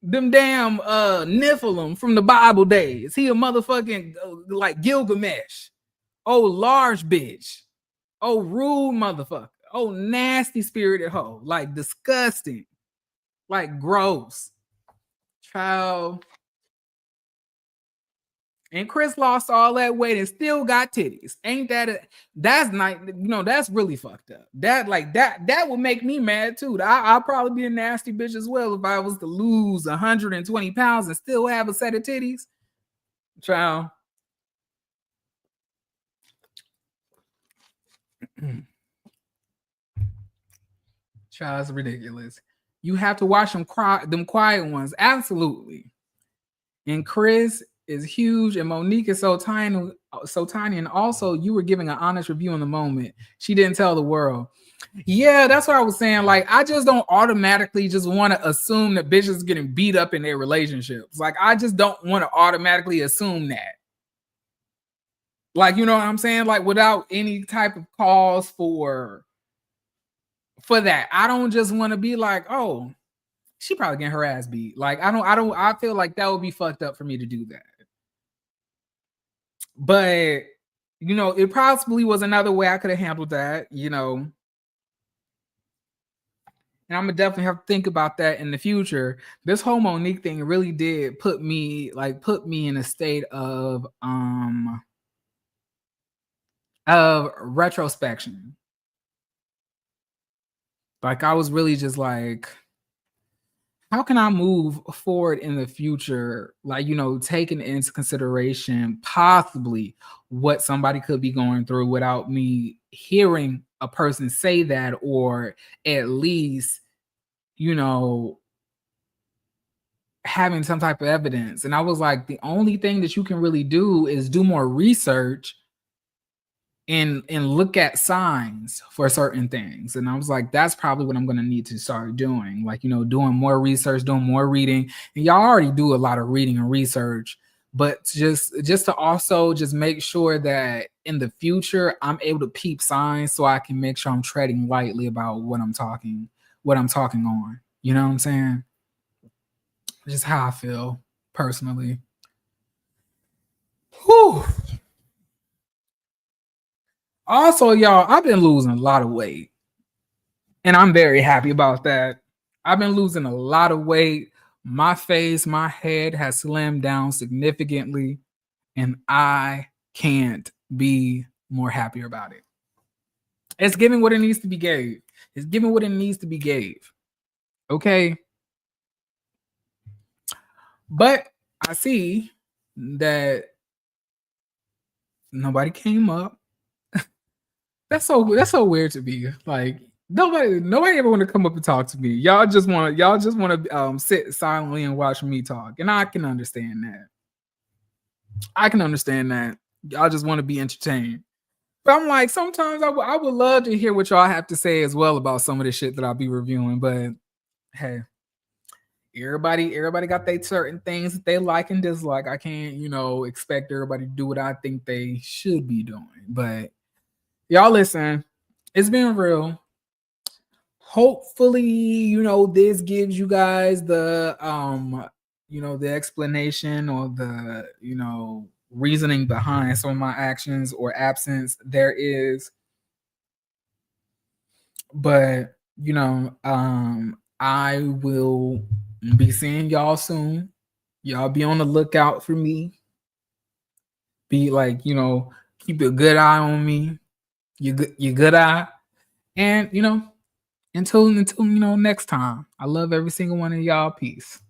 Nephilim from the Bible days. He a motherfucking like Gilgamesh. Oh, large bitch. Oh, rude motherfucker. Oh, nasty spirited hoe. Like, disgusting. Like, gross. Child. And Chris lost all that weight and still got titties. Ain't that that's not, you know, that's really fucked up. That would make me mad too. I'll probably be a nasty bitch as well if I was to lose 120 pounds and still have a set of titties. Child. Child, it's ridiculous. You have to watch them quiet ones. Absolutely. And Chris is huge and Monique is so tiny. And also, you were giving an honest review in the moment. She didn't tell the world. Yeah, that's what I was saying. Like, I just don't automatically just want to assume that bitches getting beat up in their relationships. Like, I just don't want to automatically assume that. Like, you know what I'm saying? Like, without any type of cause for that. I don't just want to be like, oh, She probably getting her ass beat. Like I feel like that would be fucked up for me to do that. But it possibly was another way I could have handled that, and I'm gonna definitely have to think about that in the future. This whole Monique thing really did put me in a state of retrospection. Like I was really just like, how can I move forward in the future? Like, taking into consideration possibly what somebody could be going through without me hearing a person say that, or at least, having some type of evidence. And I was like, the only thing that you can really do is do more research and look at signs for certain things. And I was like, that's probably what I'm going to need to start doing. Like, doing more research, doing more reading. And y'all already do a lot of reading and research, but just to also just make sure that in the future I'm able to peep signs so I can make sure I'm treading lightly about what I'm talking on. You know what I'm saying? Just how I feel personally. Whew. Also, y'all, I've been losing a lot of weight, and I'm very happy about that. I've been losing a lot of weight. My face, my head has slimmed down significantly, and I can't be more happier about it. It's giving what it needs to be gave. It's giving what it needs to be gave. Okay. But I see that nobody came up. That's so weird to me. Like nobody ever want to come up and talk to me. Y'all just want to sit silently and watch me talk, and I can understand that. Y'all just want to be entertained. But I'm like, sometimes I would love to hear what y'all have to say as well about some of the shit that I'll be reviewing. But hey, everybody got their certain things that they like and dislike. I can't, expect everybody to do what I think they should be doing. But y'all listen, it's been real. Hopefully, this gives you guys the the explanation or the, reasoning behind some of my actions or absence there is. But, I will be seeing y'all soon. Y'all be on the lookout for me. Be like, keep a good eye on me. Your good eye. And, until next time. I love every single one of y'all. Peace.